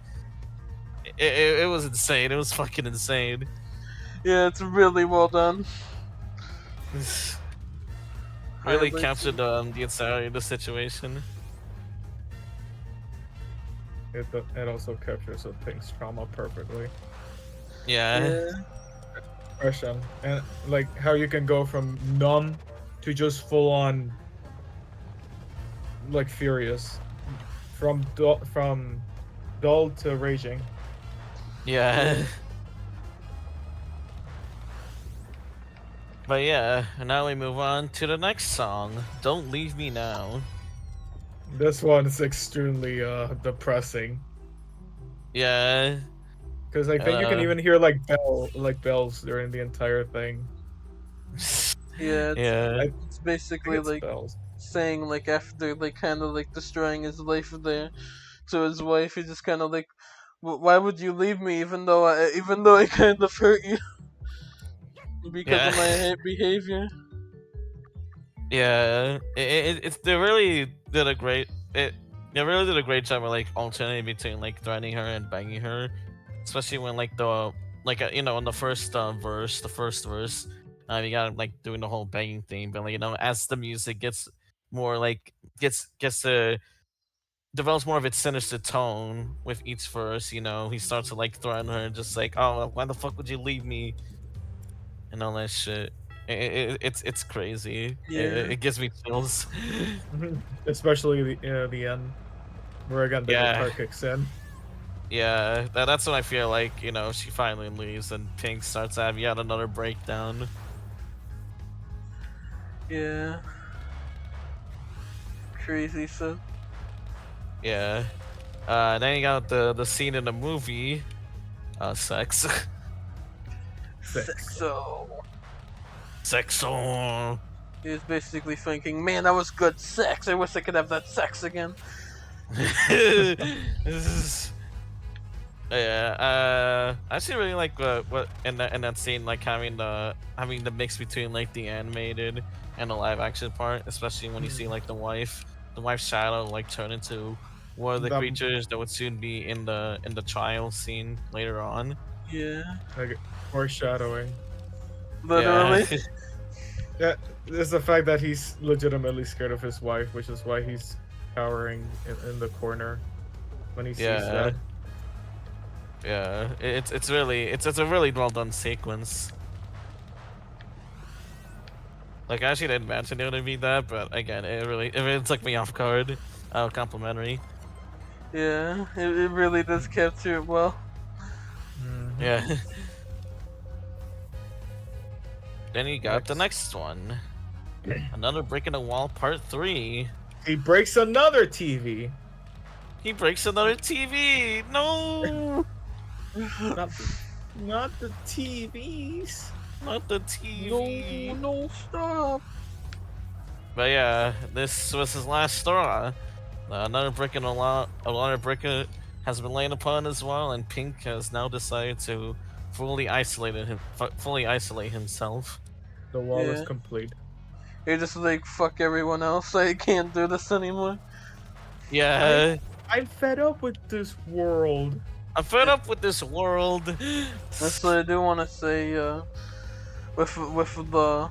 it was insane. It was fucking insane. Yeah, it's really well done. Really Highlights captured the entirety of the situation. It also captures the Pink's trauma perfectly. Yeah. Expression and like how you can go from numb to just full on like furious, from dull to raging. Yeah. But yeah, now we move on to the next song, Don't Leave Me Now. This one is extremely depressing Yeah. because I think you can even hear like bells during the entire thing. Yeah, Yeah. it's basically It's like bells. saying like after like kind of like destroying his life there to his wife, he just kind of like, why would you leave me even though I kind of hurt you because of my Yeah. behavior. Yeah. They really did a great they really did a great job of like alternating between like threatening her and banging her, especially when like in the first verse, you got like doing the whole banging thing, but like as the music gets more like gets to develops more of its sinister tone with each verse. He starts to like threaten her, just like, oh, why the fuck would you leave me, and all that shit. It's crazy. Yeah. It gives me chills. Especially the end, where again the Yeah. guitar kicks in. Yeah, that's when I feel like she finally leaves and Pink starts having yet another breakdown. Yeah. Crazy stuff. Yeah. Then you got the scene in the movie, sex. Sexo. Sexo. He was basically thinking, man, that was good sex. I wish I could have that sex again. Yeah, I actually really like what in that scene, like having the mix between like the animated and the live action part, especially when you see like the wife's shadow like turn into one of the That creatures that would soon be in the trial scene later on. Yeah, like foreshadowing. Yeah, literally. That is the fact that he's legitimately scared of his wife, which is why he's cowering in the corner when he sees yeah, that. yeah. It's a really well done sequence. Like I actually didn't imagine it would be that, but again, it really took me off guard. Complimentary. Yeah, it really does capture it well. Mhm. Yeah. Then you got the Next, next one. Another Brick in the Wall Part 3. he breaks another TV. He breaks another TV! No! Not the, not the TVs. Not the No, TV! no, stop. But yeah, this was his last straw. Another brick in the wall, another brick has been laid upon as well, and Pink has now decided to fully isolate himself. The wall is Yeah, complete. you're just like, fuck everyone else. I can't do this anymore. I Yeah, I'm fed up with this world. I'm fed up with this world. That's what I do want to say. With the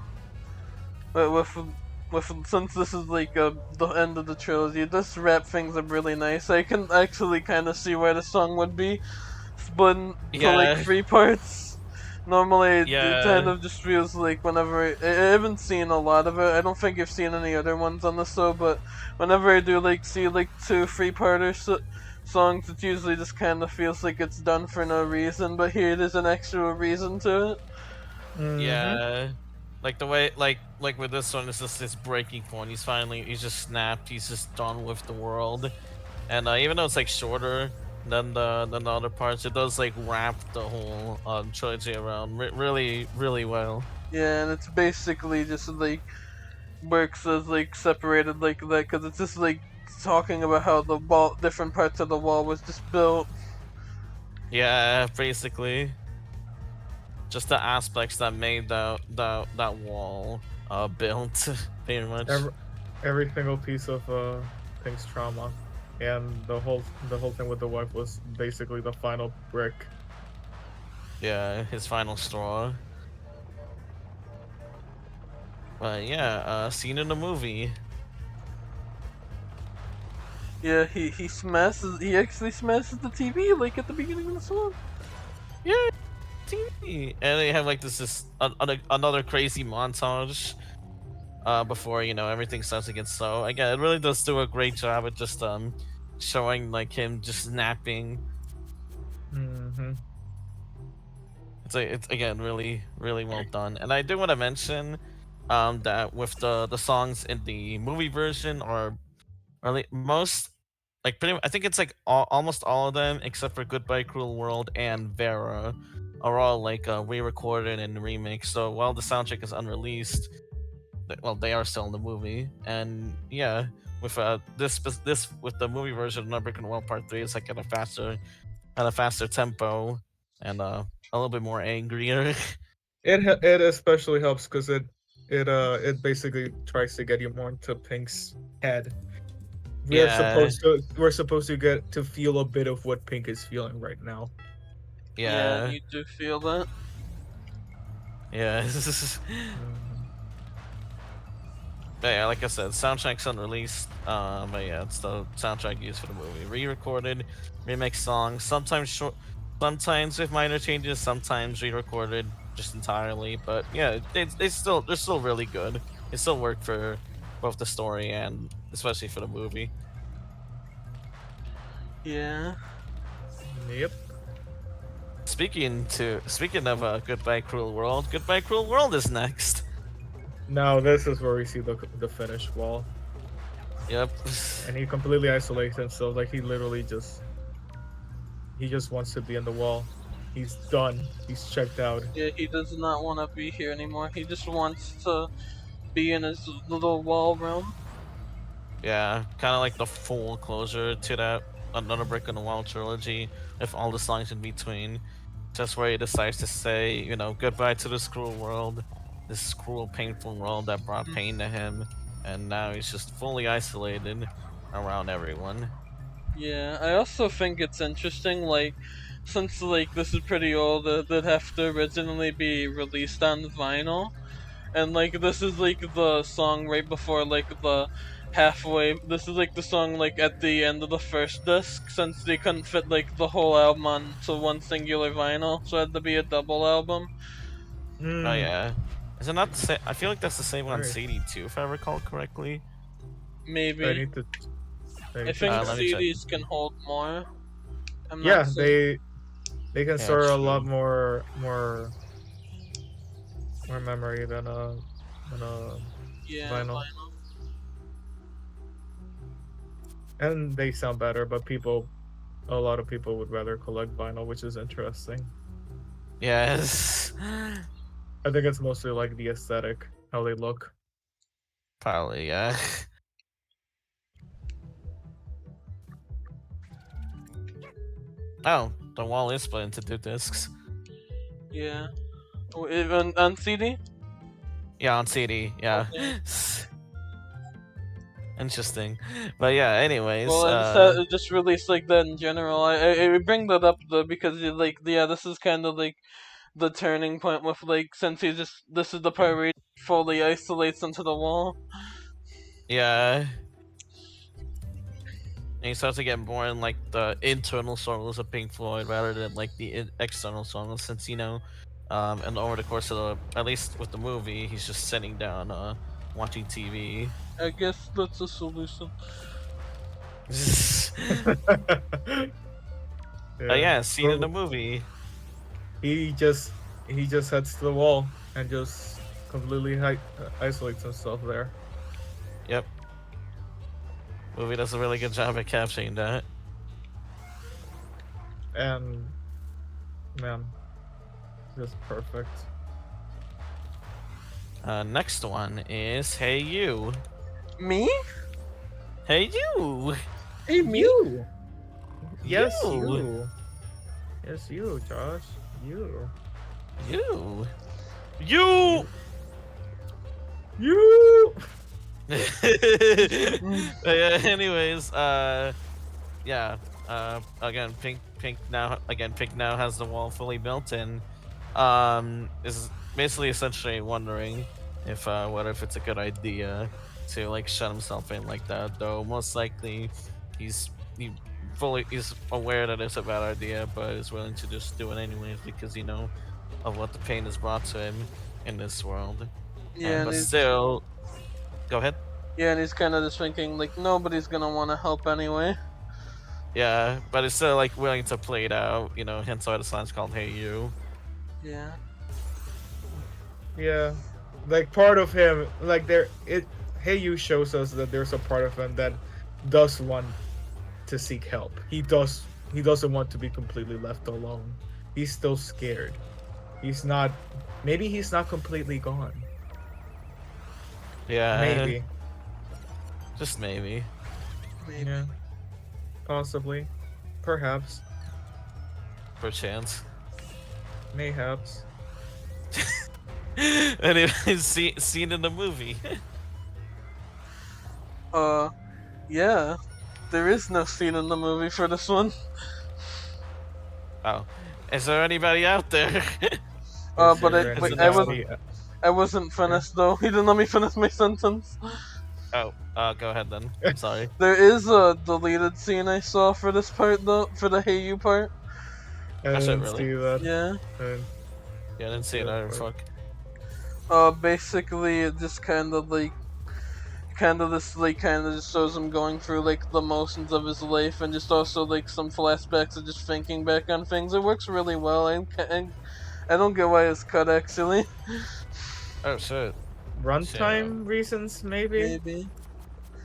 with since this is like the end of the trilogy, this rap things up really nice. I can actually kind of see where the song would be split into like Yeah, 3 parts. Normally, it kind yeah, of just feels like whenever I haven't seen a lot of it. I don't think I've seen any other ones on this show, but whenever I do like see like 2 3-parter songs, it usually just kind of feels like it's done for no reason. But here there's an actual reason to it. Mm-hmm. yeah. Like the way, like with this one, it's just this breaking point. He's just snapped. He's just done with the world. And even though it's like shorter than the other parts, it does like wrap the whole trilogy around really well. Yeah, and it's basically just like works as like separated like that because it's just like talking about how the wall, different parts of the wall was just built. Yeah, basically, just the aspects that made that wall built, pretty much. Every single piece of Pink's trauma, and the whole thing with the wife was basically the final brick. Yeah, his final straw. But yeah, scene in the movie. Yeah, he smashes. He actually smashes the TV like at the beginning of the song. Yeah, TV. And they have like another crazy montage before everything starts to get slow. Again, it really does do a great job at just showing like him just snapping. Mm-hmm. It's again really well done. And I do want to mention that with the songs in the movie version are really most like pretty I think it's like almost all of them except for Goodbye Cruel World and Vera are all like re-recorded and remixed. So while the soundtrack is unreleased, well, they are still in the movie. And yeah, with this with the movie version of Unbreaking World Part 3, it's like at a faster tempo and a little bit more angrier. It especially helps because it basically tries to get you more into Pink's head. Yeah, We're supposed to get to feel a bit of what Pink is feeling right now. Yeah, yeah, you do feel that. yeah. Mhm. But yeah, like I said, soundtrack's unreleased. But yeah, it's the soundtrack used for the movie. Re-recorded, remix songs, sometimes short, sometimes with minor changes, sometimes re-recorded just entirely. But yeah, they're still really good. They still work for both the story and especially for the movie. Yeah. Yep. Speaking of Goodbye Cruel World, Goodbye Cruel World is next. Now this is where we see the finished wall, Yep. and he completely isolates himself. Like he just wants to be in the wall. He's done. He's checked out. Yeah, he does not want to be here anymore. He just wants to be in his little wall realm. Yeah, kind of like the full closure to that Another Brick in the Wall trilogy, with all the songs in between. Just where he decides to say, goodbye to this cruel world, this cruel, painful world that brought pain to him, and now he's just fully isolated around everyone. Yeah, I also think it's interesting, like, since, like, this is pretty old, that have to originally be released on vinyl, and, like, this is, like, the song right before, like, the halfway, this is, like, the song, like, at the end of the first disc, since they couldn't fit, like, the whole album onto one singular vinyl, so it had to be a double album. Oh Mm, yeah. Is it not the same? I feel like that's the same on right. CD too, if I recall correctly. I Maybe. need to. I I need to think Let check. me check. CDs can hold more. I'm not Yeah, saying. they can Yeah, store a lot true. more memory than a Yeah, vinyl, and they sound better. But a lot of people would rather collect vinyl, which is interesting. Yes. I think it's mostly like the aesthetic, how they look. Probably, yeah. Oh, the wall is split into 2 discs. yeah. Oh, even on CD? Yeah, on CD, yeah. Okay. Interesting. But yeah, anyways, Well, I just had, just released like that in general. I bring that up though because like yeah, this is kind of like the turning point with like since he just this is the part where he fully isolates into the wall. yeah. And he starts to get more in like the internal struggles of Pink Floyd rather than like the external struggles, since and over the course of at least with the movie, he's just sitting down, watching TV. I guess that's a solution. Yeah. Yeah, scene in the Well, movie. he just he just heads to the wall and just completely isolates himself there. Yep. Movie does a really good job at capturing that. And man, just perfect. Next one is Hey You. Me? Hey You! Hey, me? You. Yes, You! you. Yes, you, Josh. You. You! You! You. Yeah, anyways, yeah. Again, Pink now has the wall fully built in. Is basically essentially wondering if what if it's a good idea to like shut himself in like that. Though most likely, he's he he's aware that it's a bad idea, but is willing to just do it anyways because of what the pain has brought to him in this world. Yeah, But still, go ahead. and he's kind of just thinking like nobody's gonna want to help anyway. Yeah, but it's still like willing to play it out, hence why the song's called Hey You. Yeah. Yeah. Like part of him, like there, it. Hey, you shows us that there's a part of him that does want to seek help. He does. He doesn't want to be completely left alone. He's still scared. He's not. Maybe he's not completely gone. Yeah, Maybe. just maybe. Maybe. Yeah. Possibly. Perhaps. Perchance. Mayhaps. Anyways, seen in the movie. Yeah. There is no scene in the movie for this one. Oh, is there anybody out there? Is But there It's anybody? I wasn't finished though. He didn't let me finish my sentence. Oh, go ahead then. I'm sorry. There is a deleted scene I saw for this part though, for the Hey You part. I That's it, didn't really? see that. Yeah. I didn't Yeah, I didn't see it that either. part. Fuck. Basically it just kind of just shows him going through like the motions of his life and just also like some flashbacks of just thinking back on things. It works really well. I don't get why it's cut actually. Oh shit. Runtime reasons, maybe.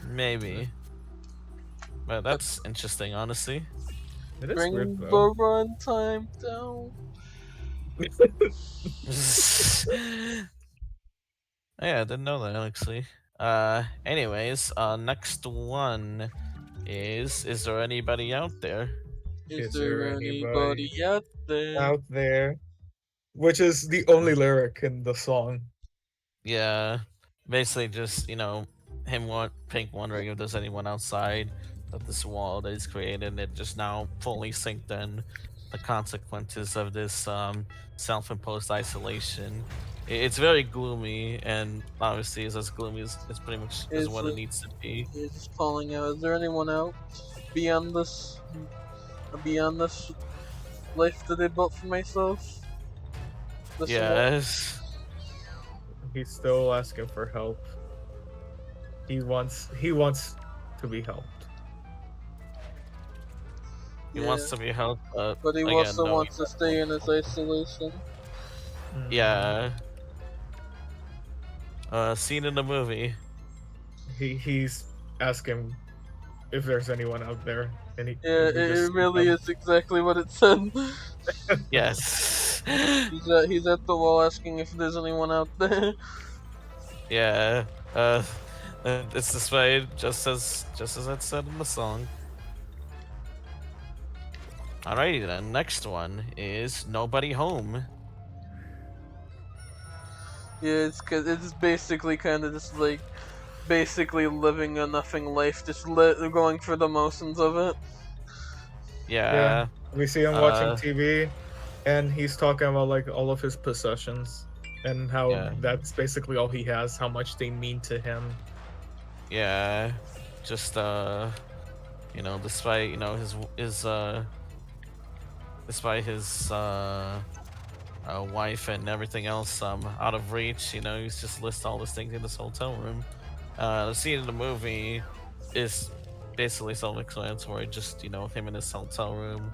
Maybe. But that's interesting, honestly. It is Bring weird the though. runtime down. Yeah, I didn't know that actually. Anyways, next one is there anybody out there? Is Is there there anybody anybody out there? out there? Which is the only lyric in the song. Yeah, basically just Pink wondering if there's anyone outside, that this wall that he's created, and it just now fully synced in the consequences of this self-imposed isolation. It's very gloomy, and obviously is as gloomy as pretty much as Is what it needs to be. is just calling out? Is there anyone else beyond this beyond this life that I built for myself? This one. Yes. He's still asking for help. He wants to be helped. He Yeah, wants to be helped, but he again, also no, wants to stay in his isolation. yeah. Scene in the movie. He's asking if there's anyone out there, and Yeah, we just it see really them. is exactly what it said. Yes. He's at the wall asking if there's anyone out there. Yeah. It's this way, just as it said in the song. Alrighty then. Next one is Nobody Home. Yeah, it's basically kind of just like basically living a nothing life, just going through the motions of it. Yeah. We see him watching Uh. TV, and he's talking about like all of his possessions and how Yeah. that's basically all he has, how much they mean to him. Yeah. Just despite despite his wife and everything else out of reach, he's just lists all these things in this hotel room. The scene in the movie is basically self-explanatory. Just him in his hotel room,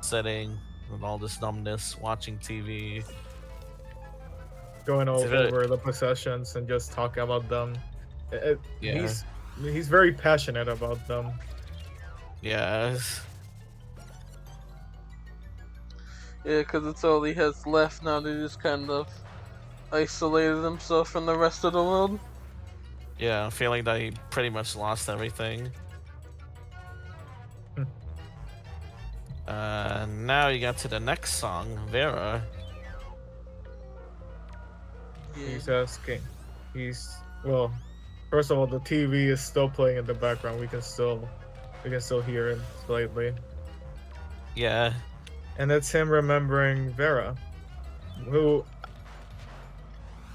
sitting with all this numbness, watching TV. Going It's a very, over the possessions and just talking about them. yeah, He's very passionate about them. yeah, Yeah, because it's all he has left now. He just kind of isolated himself from the rest of the world. yeah. Feeling that he pretty much lost everything. Now you got to the next song, Vera. Yeah. He's asking. Well. First of all, the TV is still playing in the background. We can still hear it slightly. Yeah, And it's him remembering Vera, who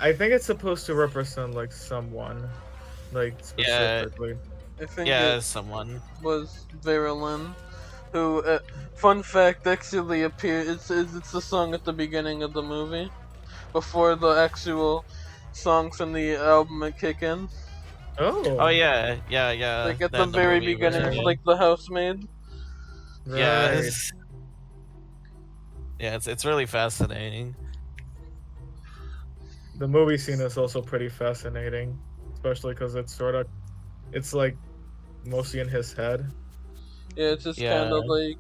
I think it's supposed to represent like someone, like specifically. I think yeah, it someone. was Vera Lynn, who, fun fact, actually appeared. It's the song at the beginning of the movie, before the actual songs from the album kick in. Oh yeah, yeah. Like at the Then the very movie beginning, version, like the housemaid. yeah. Right. Yeah, it's really fascinating. The movie scene is also pretty fascinating, especially because it's like mostly in his head. Yeah, it's just Yeah. kind of like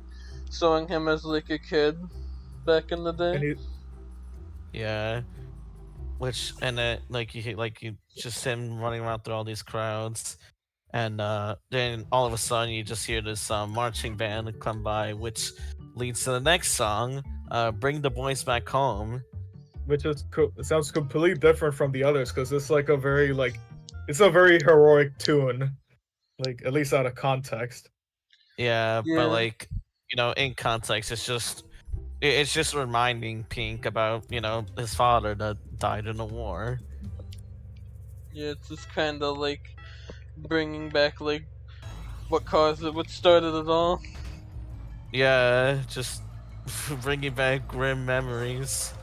showing him as like a kid back in the day. And he, Yeah, and you just him running around through all these crowds, and then all of a sudden you just hear this marching band come by, which leads to the next song, "Bring the Boys Back Home." which is it sounds completely different from the others because it's like it's a very heroic tune, like at least out of context. Yeah, Yeah. but like in context, it's just reminding Pink about his father that died in the war. Yeah, it's just kind of like bringing back like what caused it, what started it all. Yeah, just bringing back grim memories.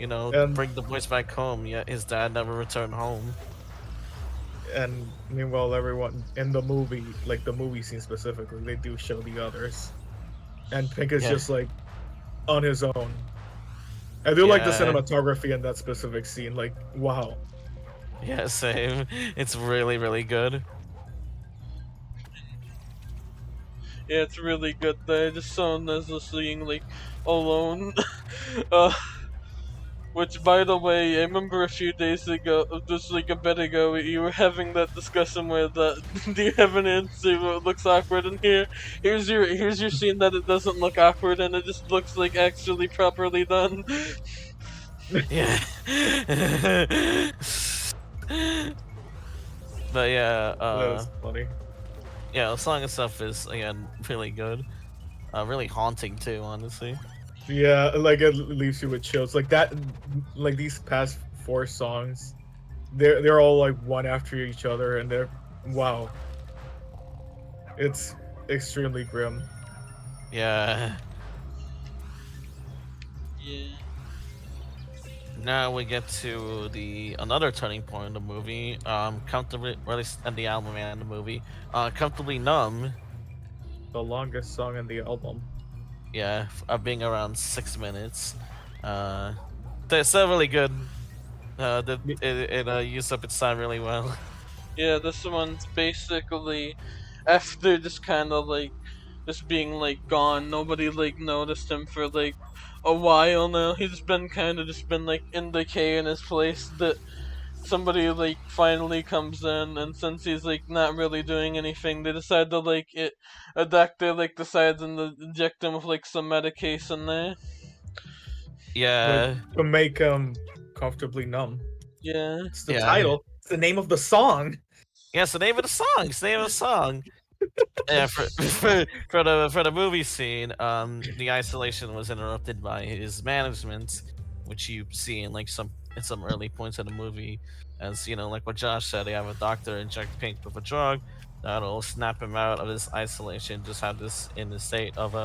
And Bring the boys back home. Yet his dad never returned home. and meanwhile, everyone in the movie, like the movie scene specifically, they do show the others, and Pink is Yeah. just like on his own. I do like the Yeah. cinematography in that specific scene. Like, wow. Yeah, same. It's really, really good. Yeah, it's really good. They just saw Nezla singing like alone. uh, which, by the way, I remember a few days ago, just like a bit ago, you were having that discussion where the do you have an answer what looks awkward in here? Here's your scene that it doesn't look awkward and it just looks like actually properly done. Yeah. But yeah, That was funny. Yeah, the song itself is again really good, really haunting too, honestly. Yeah, like it leaves you with chills. Like that, like these past four songs, they're all like one after each other, and they're wow, it's extremely grim. Yeah. Yeah. Now we get to the another turning point in the movie. Comfortably, or at least in the album and the movie. Comfortably numb. The longest song in the album. Yeah, being around 6 minutes. Uh, it's still really good. It used up its time really well. Yeah, this one's basically after just kind of like just being like gone. Nobody like noticed him for like a while now. He's been kind of just been like in decay in his place. That somebody like finally comes in, and since he's like not really doing anything, they decide to like it. A doctor like decides and to inject him with like some medication there. Like Yeah, to make comfortably numb. Yeah. It's the yeah, title. It's the name of the song. yeah. It's the name of the song. It's the name of the song. Yeah, for the movie scene, the isolation was interrupted by his management, which you see in like some early points of the movie, as you know, like what Josh said, they have a doctor inject Pink with a drug that'll snap him out of his isolation, just have this in the state of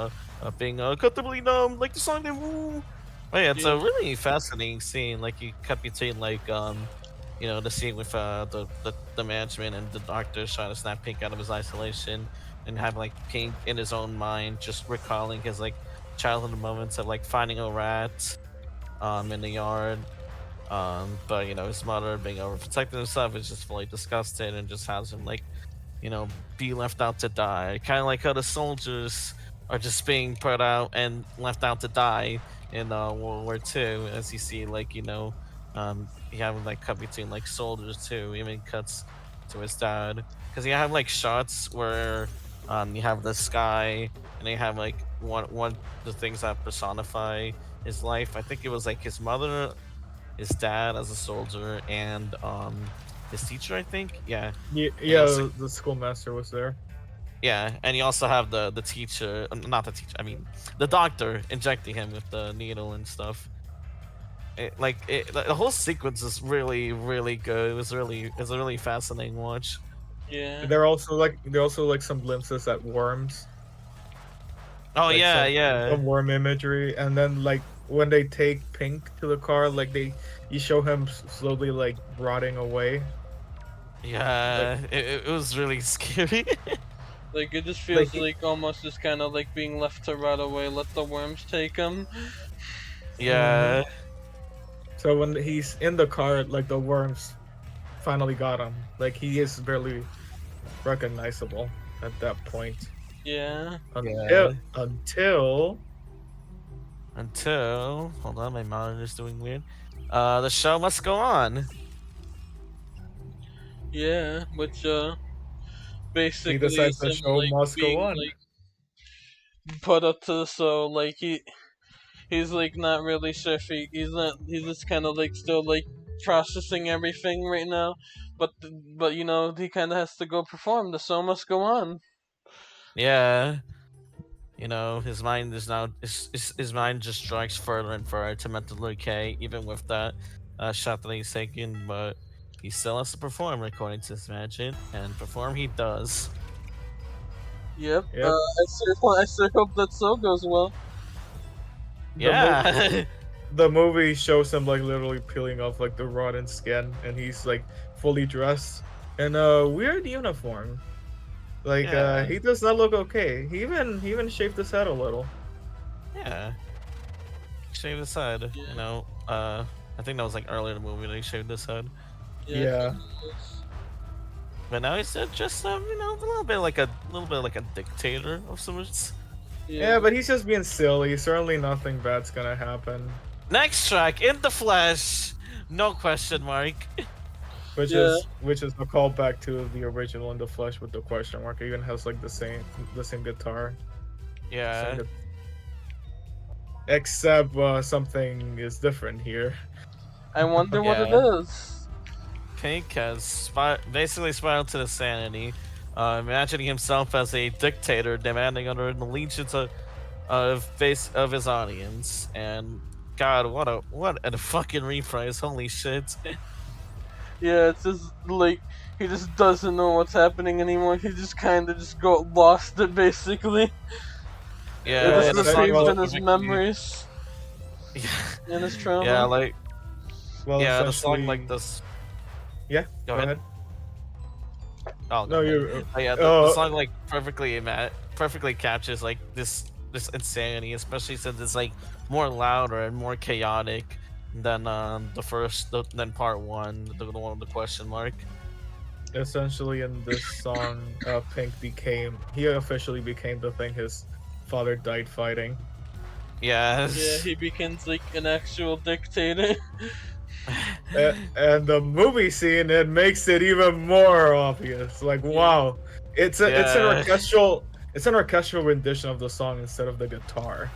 being comfortably numb, like the song they woo. But yeah, it's Yeah. a really fascinating scene. Like you cut between like the scene with the management and the doctor trying to snap Pink out of his isolation and have like Pink in his own mind just recalling his like childhood moments of like finding a rat in the yard, but his mother being overprotective and stuff is just fully disgusted and just has him like be left out to die, kind of like how the soldiers are just being put out and left out to die in World War II, as you see like you have like cut between like soldiers too, even cuts to his dad, because you have like shots where you have the sky and they have like one of the things that personify his life. I think it was like his mother, his dad as a soldier, and his teacher, I think. Yeah. Yeah, And you also, the schoolmaster was there. yeah, and you also have the teacher, not the teacher, I mean the doctor injecting him with the needle and stuff. The whole sequence is really really good. It's a really fascinating watch. Yeah. There are also like some glimpses at worms, Oh like yeah, yeah, some worm imagery, and then like when they take Pink to the car, like you show him slowly like rotting away. Like yeah. It was really scary. Like it just like feels like almost just kind of like being left to rot away. Let the worms take him. mhm. Yeah, So when he's in the car, like the worms finally got him. Like he is barely recognizable at that point. Yeah. yeah. Until Until, hold on, my monitor's doing weird. The show must go on. Yeah. Which he basically decides is the him show like must go being on. like put up to the so like he's like not really sure if he's just kind of like still like processing everything right now, but he kind of has to go perform. The show must go on. Yeah, his mind is now his mind just strikes further and further to mental decay, even with that shot that he's taken. But he still has to perform according to his management, and perform he does. Yep. Yep. I sure hope that so goes well. The mo- Yeah, the movie shows him like literally peeling off like the rotten skin, and he's like fully dressed in a weird uniform. Like yeah, he does not look okay. He even shaved his head a little. yeah. Shaved his head. Yeah. I think that was like earlier in the movie that he shaved his head. Yeah. I Yeah. think it is. But now he's just a little bit like a dictator of sorts. Yeah, Yeah. but he's just being silly. Certainly nothing bad's gonna happen. Next track, In the Flesh, no question mark. Which Yeah. is a callback to the original In the Flesh with the question mark. It even has like the same guitar. Yeah, Same gu- Except something is different here. I wonder what it yeah. is. Pink has basically spiraled to insanity. imagining himself as a dictator demanding under an allegiance of his audience. And God, what a fucking reprise! Holy shit! Yeah, it's just like he just doesn't know what's happening anymore. He just kind of just got lost it basically. It Yeah, Well, just and the song retrieved is in his perfectly. memories and his Yeah, trauma. like the song like essentially, this. yeah. Go Go ahead. ahead. Oh, go No, ahead. you. Oh, yeah, the Oh, song like perfectly captures like this insanity, especially since it's like more louder and more chaotic than than part one, the one with the question mark. essentially, in this song, Pink became. He officially became the thing his father died fighting. Yeah, Yes. he becomes like an actual dictator. And the movie scene, it makes it even more obvious. Like, Yeah, wow, Yeah. it's an orchestral rendition of the song instead of the guitar.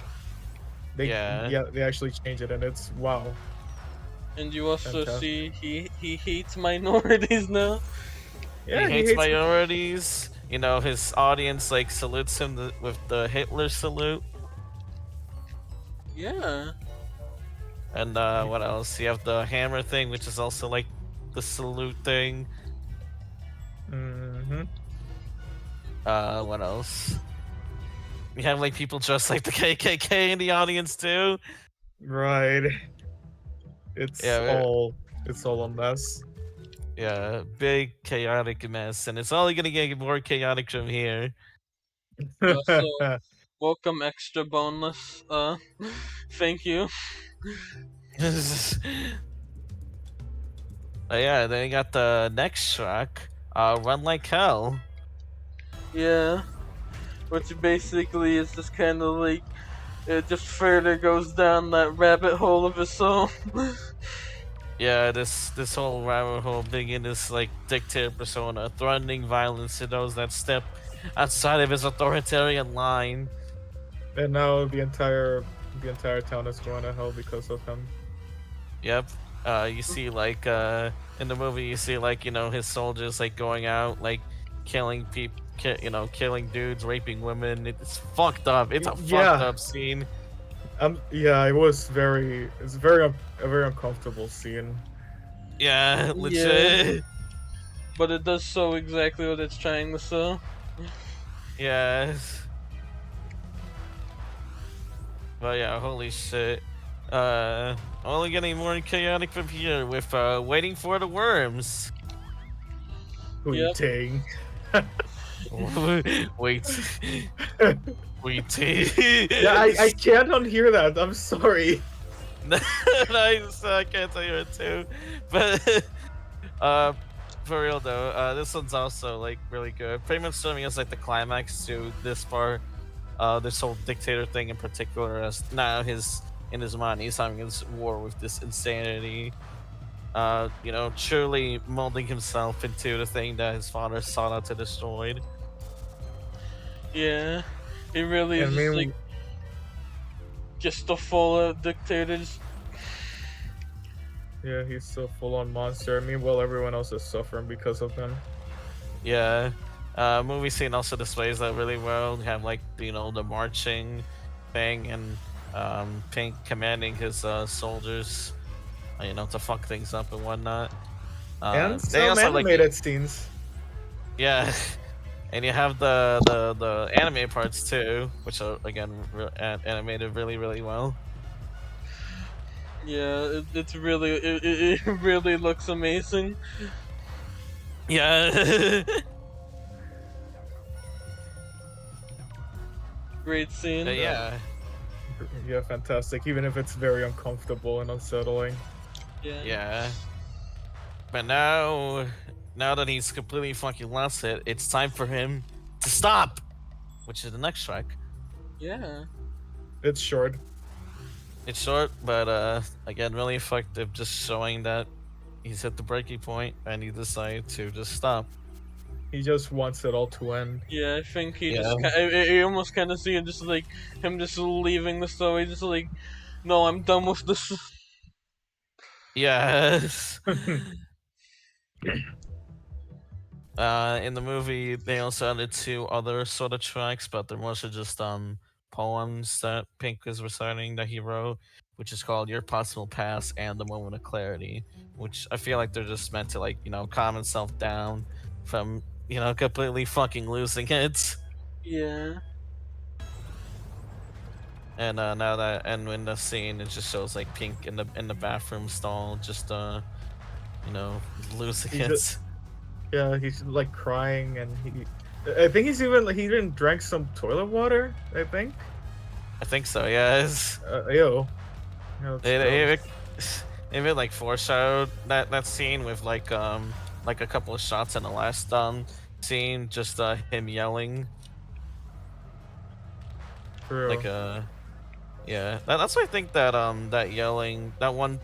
They Yeah. Yeah, they actually change it, and it's wow, and you also fantastic. see he hates minorities now. He Yeah, he hates hates. minorities. You know, his audience like salutes him with the Hitler salute. Yeah, And what else? You have the hammer thing, which is also like the salute thing. Hmm. What else? You have like people dressed like the KKK in the audience too. Right. It's Yeah, all it's all a mess. yeah, big chaotic mess, and it's only gonna get more chaotic from here. so welcome extra boneless. Thank you. Yeah, then you got the next track, "Run Like Hell." Yeah, which basically is just kind of like it just further goes down that rabbit hole of his soul. Yeah, this whole rabbit hole being in this like dictator persona, threatening violence to those that step outside of his authoritarian line. And now the entire town is going to hell because of him. Yep. You see like in the movie you see like his soldiers like going out like killing people, killing dudes, raping women. It's fucked up. It's a fucked Yeah. up scene. Yeah, it's a very uncomfortable scene. Yeah, Yeah, legit. but it does show exactly what it's trying to show. Yeah. But yeah, holy shit. Only getting more chaotic from here with waiting for the worms. Yep. Waiting. Wait, waiting. Yeah, I can't unhear that. I'm sorry. Nice. I can't tell you it too, but uh, for real though, this one's also like really good. Pretty much showing us like the climax to this part, this whole dictator thing in particular. As now in his mind, he's having this war with this insanity. Truly molding himself into the thing that his father sought out to destroy. Yeah, he really is And just like mean, just a full out dictators. yeah, he's so full on monster. Meanwhile, everyone else is suffering because of him. Yeah. Movie scene also displays that really well. You have like the marching thing and Pink commanding his soldiers, to fuck things up and whatnot. And They some also like animated scenes. yeah, and you have the anime parts too, which are again animated really really well. Yeah, it's really it really looks amazing. Yeah. Great scene. Yeah. Yeah, fantastic. Even if it's very uncomfortable and unsettling. Yeah. Yeah. But now that he's completely fucking lost it, it's time for him to stop, which is the next track. Yeah. It's short. It's short, but again, really effective, just showing that he's hit the breaking point and he decided to just stop. He just wants it all to end. Yeah, I think he Yeah. just I almost kind of see it just like him just leaving the story, just like, no, I'm done with this. Yes. In the movie, they also added two other sort of tracks, but they're mostly just poems that Pink is reciting that he wrote, which is called "Your Possible Past" and "The Moment of Clarity," which I feel like they're just meant to calm himself down from completely fucking losing it. Yeah. And now that and in the scene, it just shows like Pink in the bathroom stall, just losing He's it. yeah, he's like crying, and I think he even drank some toilet water. I think. I think so. Yes. Ew. Yeah, that's It, gross. it, it like foreshadowed that scene with like a couple of shots in the last scene, just him yelling True. like yeah. That's why I think that that yelling that one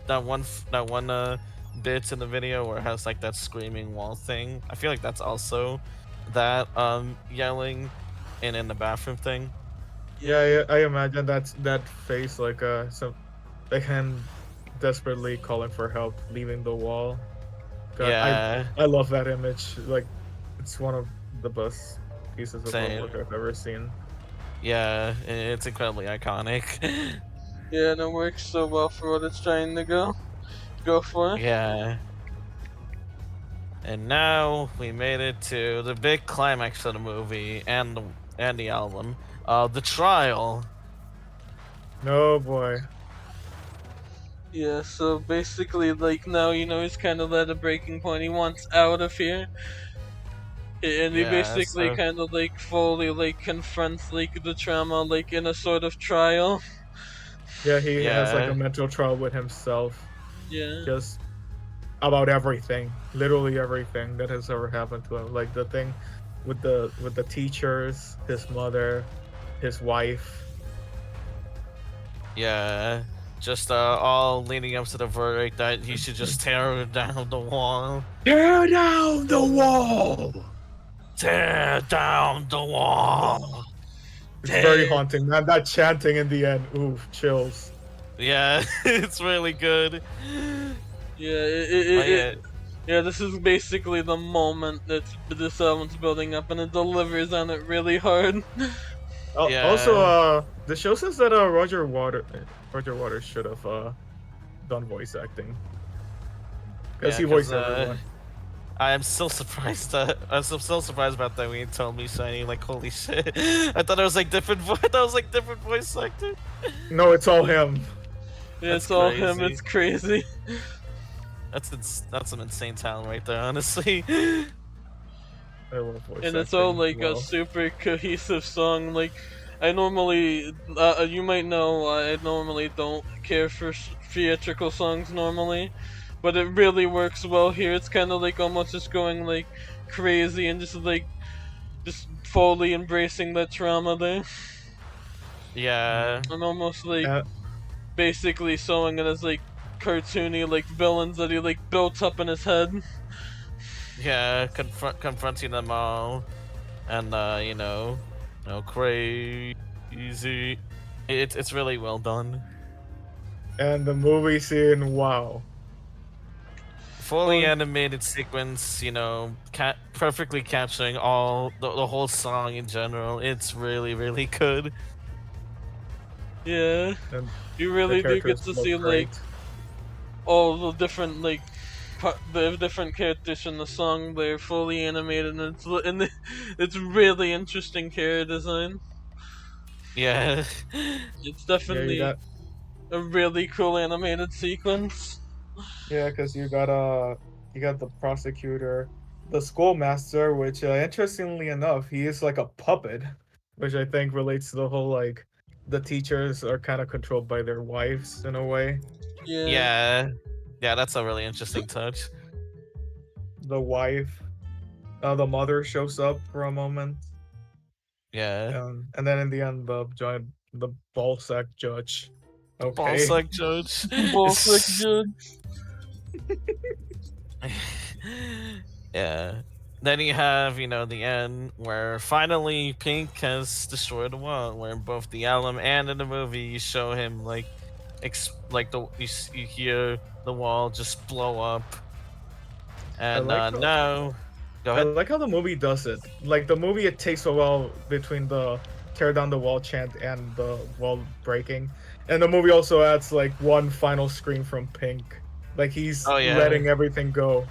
bit in the video where it has like that screaming wall thing. I feel like that's also that yelling and in the bathroom thing. Yeah, Yeah. I imagine that face like him desperately calling for help, leaving the wall. God, Yeah. I love that image. Like, it's one of the best pieces of Same. artwork I've ever seen. Yeah, it's incredibly iconic. Yeah, and it works so well for what it's trying to go for. Yeah. And now we made it to the big climax of the movie and the album. The trial. No boy. Yeah, so basically, like, now, he's kind of at a breaking point. He wants out of here. And he Yeah, basically so kind of, like, fully, like, confronts, like, the trauma, like, in a sort of trial. Yeah, he has like a yeah, mental trial with himself, Yeah. just about everything, literally everything that has ever happened to him. Like the thing with the teachers, his mother, his wife. yeah. Just all leading up to the verdict that he should just tear down the wall. Tear down the wall. Tear down the wall. It's very Hey. haunting, man. That chanting in the end, oof, chills. Yeah, it's really good. Yeah, Oh yeah, yeah, this is basically the moment that this album's building up, and it delivers on it really hard. Also, yeah, the show says that Roger Waters should have done voice acting because yeah. he Cause voiced everyone. I am so surprised that I'm so surprised about that when you told me, Shiny. Like, holy shit! I thought it was like different. I thought it was like different voice actor. No, it's all him. Yeah, That's it's all him. crazy. It's crazy. That's some insane talent right there, honestly. I love voice And it's all acting. like a Well, super cohesive song. Like, I normally, you might know, I normally don't care for theatrical songs normally, but it really works well here. It's kind of like almost just going like crazy and just fully embracing that trauma there, Yeah, and almost like uh, basically showing it as like cartoony like villains that he like built up in his head. yeah. Confronting them all, and crazy. It's really well done. and the movie scene, wow. Fully Well, animated sequence, perfectly capturing all the whole song in general. It's really, really good. yeah, And you the really do get characters to look see like great. all the different like the different characters in the song. They're fully animated, and it's really interesting character design. Yeah, It's Yeah, definitely a really cool animated sequence. because you got the prosecutor, the schoolmaster, which interestingly enough, he is like a puppet, which I think relates to the whole like the teachers are kind of controlled by their wives in a way. Yeah, yeah, yeah. That's a really interesting touch. The wife, the mother shows up for a moment, Yeah, and then in the end, the ballsack judge. the Okay. ballsack judge. both like good. Yeah. Then you have, the end where finally Pink has destroyed the world. Where in both the album and in the movie, you show him like you hear the wall just blow up, I and like the no. Go I ahead. like how the movie does it. Like the movie, it takes a while between the tear down the wall chant and the wall breaking, and the movie also adds like one final scream from Pink, like he's Oh yeah, letting everything go.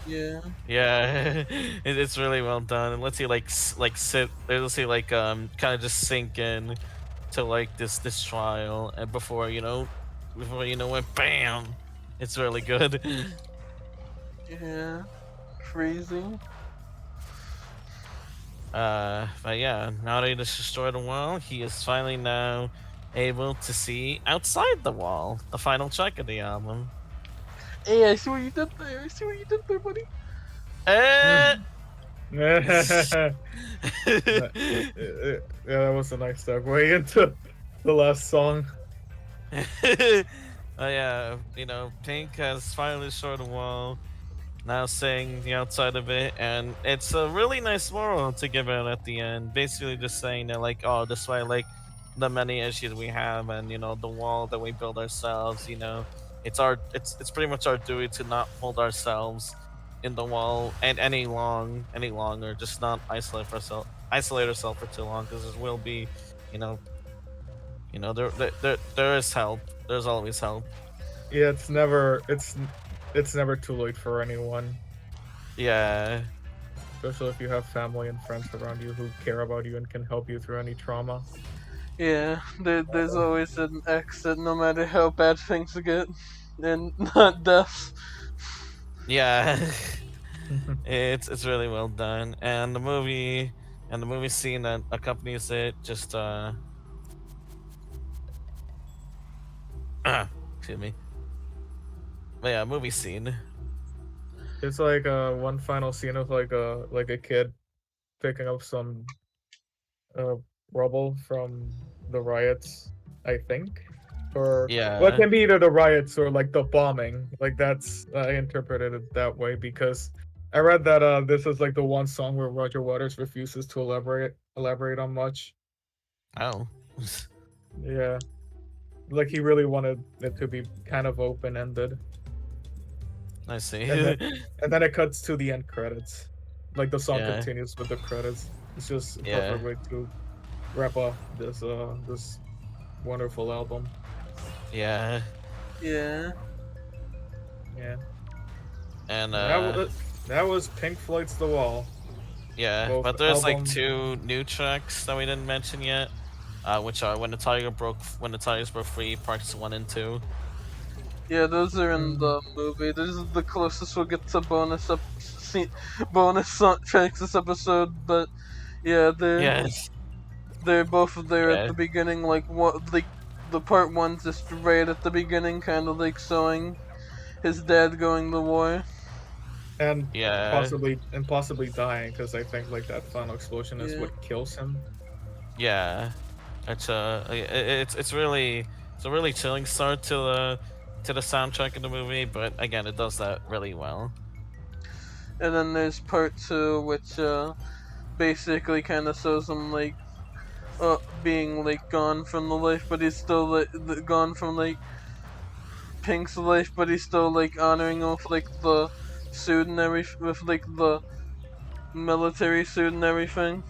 Yeah. yeah. It's really well done. And lets you like sit. It lets you like kind of just sink in to like this trial, and before you know it, bam! It's really good. Yeah. Crazy. But yeah, now that he just destroyed the wall, he is finally now able to see outside the wall. The final track of the album. Hey, I see what you did there. I see what you did there, buddy. Eh! That- yeah, that was a nice segue into the last song. Yeah, Pink has finally destroyed the wall. Now saying the outside of it, and it's a really nice moral to give out at the end. Basically, just saying that, like, oh, despite like the many issues we have, and the wall that we build ourselves, it's pretty much our duty to not hold ourselves in the wall and any longer. Just not isolate ourselves for too long, because there will be, you know, there is help. There's always help. Yeah, it's never too late for anyone, Yeah. especially if you have family and friends around you who care about you and can help you through any trauma. Yeah, there's always an exit, no matter how bad things get, and not death. Yeah. It's really well done, and the movie scene that accompanies it just excuse me. But yeah, movie scene. It's like one final scene of like a kid picking up some uh rubble from the riots, I think. Or well, it Yeah. can be either the riots or like the bombing. Like that's I interpreted it that way because I read that this is like the one song where Roger Waters refuses to elaborate on much. Oh. Yeah. Like he really wanted it to be kind of open ended. I see. And then and then it cuts to the end credits. Like the song Yeah. continues with the credits. It's just a Yeah. perfect way to wrap up this wonderful album. Yeah. Yeah. And Yeah. That was Pink Floyd's The Wall. yeah, Both but there's like album. two new tracks that we didn't mention yet, which are when the Tigers Broke Free, parts 1 and 2. Yeah, those are in Mm, the movie. This is the closest we'll get to bonus tracks this episode. But yeah, Yes. they're both there at Yeah. the beginning. Like what, like the part one's just right at the beginning, kind of like showing his dad going to war. and Yeah. possibly dying because I think like that final explosion is Yeah, what kills him. Yeah. It's a really chilling start to the soundtrack of the movie, but again, it does that really well. and then there's part two, which basically kind of shows him like being like gone from the life, but he's still like gone from like Pink's life, but he's still like honoring him with like the suit and with like the military suit and everything.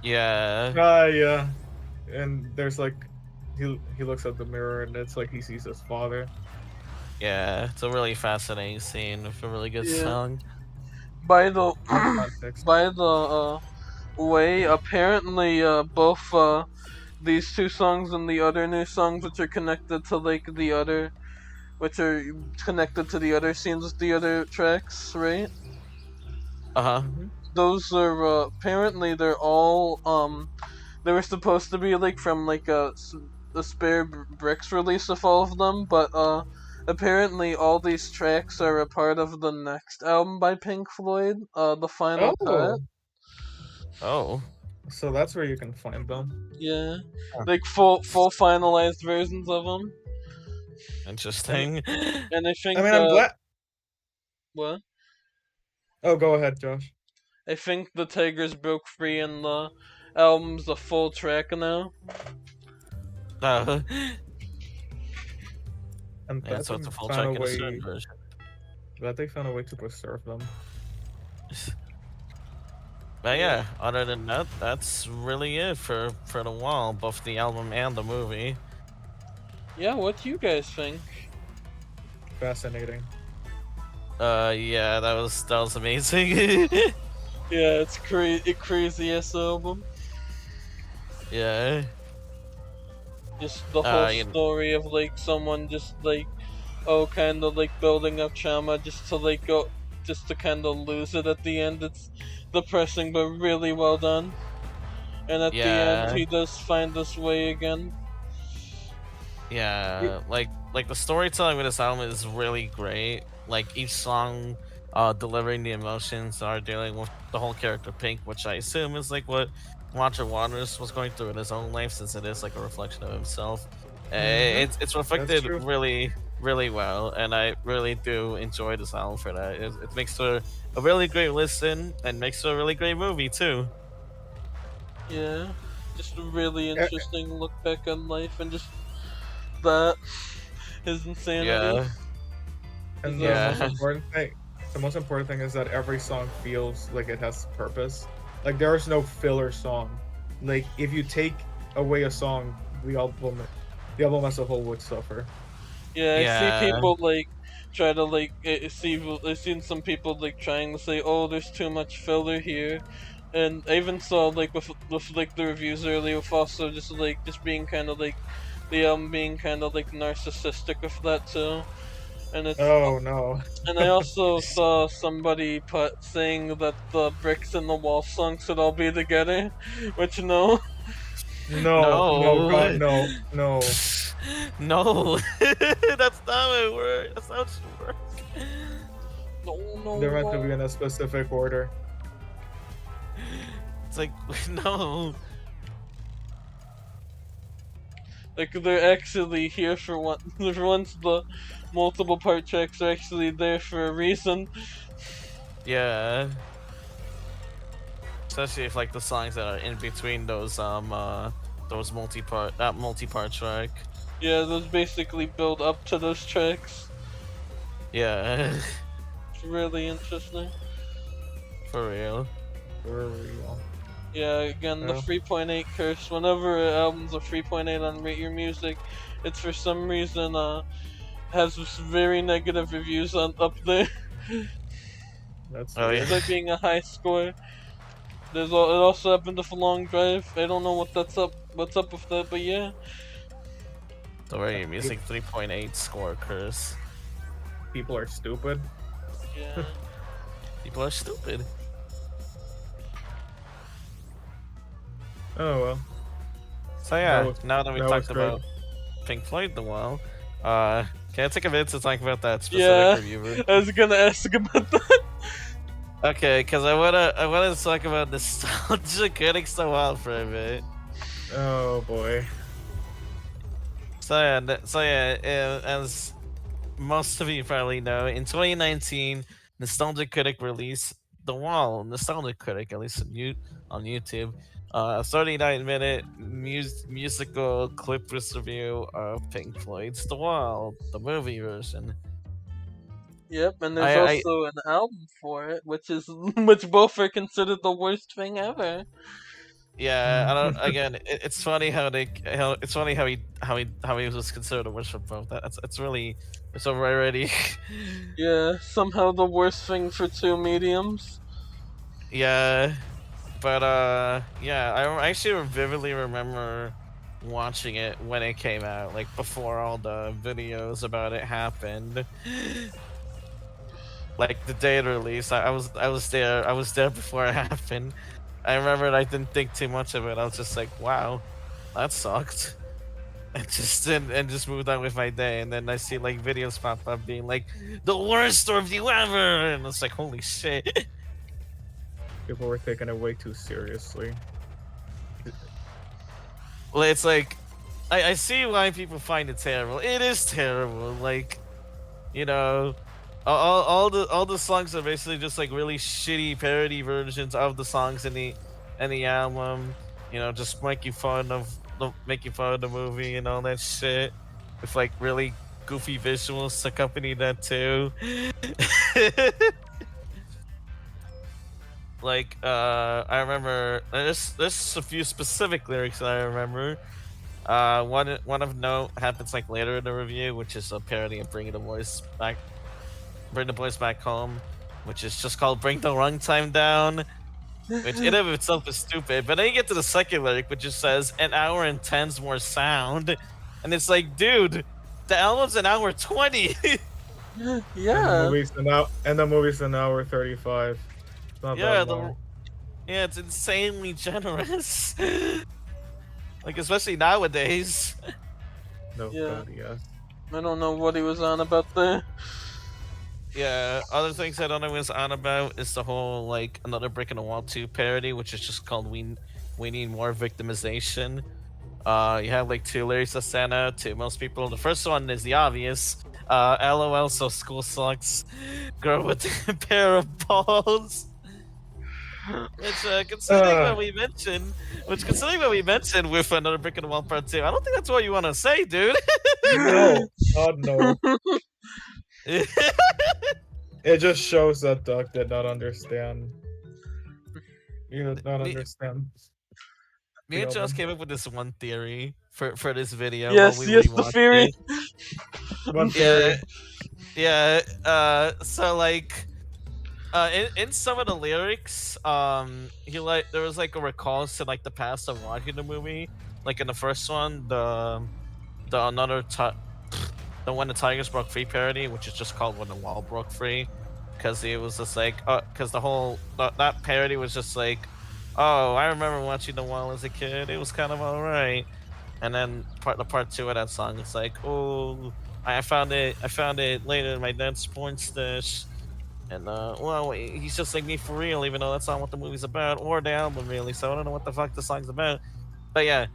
Yeah. Yeah. And there's like he looks at the mirror and it's like he sees his father. Yeah, it's a really fascinating scene with a really good Yeah. song. By the Good context. by the way, apparently both these two songs and the other new songs, which are connected to like the other, which are connected to the other scenes, the other tracks, right? Uh-huh. Hmm. Those are apparently they're all they were supposed to be like from like a spare bricks release of all of them, but apparently all these tracks are a part of the next album by Pink Floyd, the Final Cut. Oh, Oh. so that's where you can find them. Yeah, Huh. like full finalized versions of them, I mean, Interesting. and I I think mean, I'm glad. what Oh, go ahead, Josh. I think the Tigers broke free and the album's a full track now. uh, I'm yeah, glad so they it's a full found a track in a certain way. version. Glad they found a way to preserve them. But Yeah. yeah, other than that, that's really it for the wall, both the album and the movie. Yeah, what do you guys think? Fascinating. Yeah, that was amazing. Yeah, it's crazy ass album. Yeah. Just the whole You know, story of like someone just like kind of like building up trauma just to like go just to kind of lose it at the end. It's depressing but really well done. And at the end, yeah. he does find his way again. Yeah, like the storytelling with this album is really great. Like each song delivering the emotions are dealing with the whole character Pink, which I assume is like what Roger Waters was going through in his own life, since it is like a reflection of himself. Mm-hmm. It's That's reflected true. really well, and I really do enjoy this album for that. It makes for a really great listen and makes for a really great movie too. Yeah, just a really Eh, interesting look back on life and just that his insanity Yeah, is And yeah, the most important thing is that every song feels like it has purpose. Like there is no filler song. Like if you take away a song, the album as a whole would suffer. Yeah, I see yeah, people like try to like I've seen some people like trying to say, "Oh, there's too much filler here," and I even saw like with like the reviews earlier, with also just being kind of like the being kind of like narcissistic with that too, and it's Oh no. and I also saw somebody put saying that the bricks in the wall song should all be together, which no, No, no, God, no. no, no. No, that's not how it works. That's not how it should work. no, no, They're meant to be no. in a specific order. It's like no. Like they're actually here for one. For once, the multiple part tracks are actually there for a reason. Yeah, especially if like the songs that are in between those multi-part track. Yeah, those basically build up to those tracks. Yeah, It's really interesting. for real. For real. Yeah, again, the Well, 3.8 curse. Whenever an album's a 3.8 on Rate Your Music, it's for some reason has this very negative reviews on up there, that's Oh yeah. weird. despite being a high score. It also happened with a long drive. I don't know what's up with that, but yeah. The way music 3.8 score curse. People are stupid. Yeah. People are stupid. Oh well. So yeah, was now that we that was talked great. about Pink Floyd the while, can I take a minute to talk about that specific Yeah, reviewer? I was gonna ask about that. Okay, because I wanna talk about nostalgia critics the wild for a bit. Oh boy. As most of you probably know, in 2019, Nostalgia Critic released The Wall. Nostalgia Critic, at least on YouTube, a 39-minute musical clip review of Pink Floyd's The Wall, the movie version. Yep, and there's I also an album for it, which is which both are considered the worst thing ever. Yeah, I don't. Again, it's funny how it's funny how he was considered a wish for both. It's really it's a rarity. Yeah, somehow the worst thing for two mediums. Yeah, but yeah, I actually vividly remember watching it when it came out, like before all the videos about it happened. Like the day it released, I was there before it happened. I remember I didn't think too much of it. I was just like, wow, that sucked. And just moved on with my day. And then I see like videos pop up being like the worst review ever, and it's like holy shit. People were taking it way too seriously. Well, it's like I see why people find it terrible. It is terrible. Like, you know, all the songs are basically just like really shitty parody versions of the songs in the album. You know, just making fun of the movie and all that shit with like really goofy visuals to accompany that too. I remember there's a few specific lyrics that I remember. One of note happens like later in the review, which is a parody of Bring the Boys Back Home, which is just called Bring the Runtime Down, which in of itself is stupid. But then you get to the second lyric, which just says an hour and 10's more sound, and it's like, dude, the album's an hour 20. And Yeah. the movie's an hour 35. It's not Yeah, that long. yeah, it's insanely generous. Like especially nowadays. No, Yeah. God, yes. I don't know what he was on about there. Yeah, other things I don't know what it's on about is the whole like Another Brick in the Wall 2 parody, which is just called We Need More Victimization. You have like two lyrics that stand out to most people. The first one is the obvious. LOL, so school sucks. Girl with a pair of balls. Which considering what we mentioned with Another Brick in the Wall Part 2, I don't think that's what you want to say, dude. No, God, no. It just shows that Doug did not understand. You did not understand. Me and the Josh album. came up with this one theory for this video while Yes, we yes, the rewatched theory. it. One theory. So like in some of the lyrics, he like there was like a recalls to like the past of watching the movie. Like in the first one, the When the Tigers Broke Free parody, which is just called When the Wall Broke Free, because it was just like, because the whole that parody was just like, oh, I remember watching The Wall as a kid. It was kind of alright. And then part two of that song, it's like, oh, I found it later in my dad's porn stash. And well, he's just like me for real, even though that's not what the movie's about or the album really. So I don't know what the fuck the song's about. But yeah,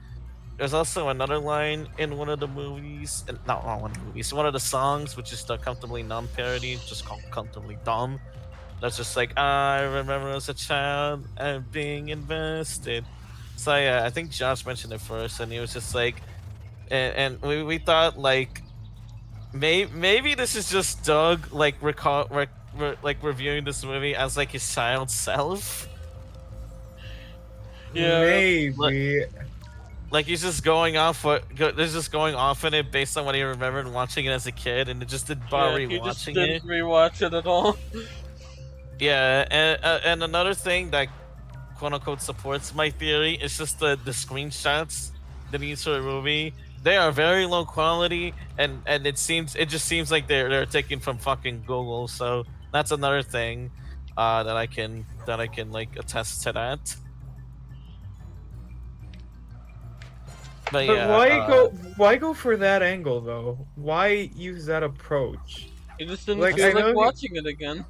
there's also another line in one of the movies, not one of the movies, one of the songs, which is the Comfortably Numb parody, just called Comfortably Dumb. That's just like, I remember as a child and being invested. So yeah, I think Josh mentioned it first, and he was just like, and we thought like, maybe this is just Doug like like reviewing this movie as like his child self. Yeah. Maybe. Like he's just going off there's just going off in it based on what he remembered watching it as a kid, and it just did bar Yeah, he just rewatching didn't it. rewatch it at all. Yeah, and another thing that quote unquote supports my theory is just the screenshots that he used for the movie. They are very low quality, and it just seems like they're taken from fucking Google. So that's another thing that I can like attest to that. But But yeah, why go for that angle though? Why use that approach? He just didn't Like, feel I like know he- watching it again.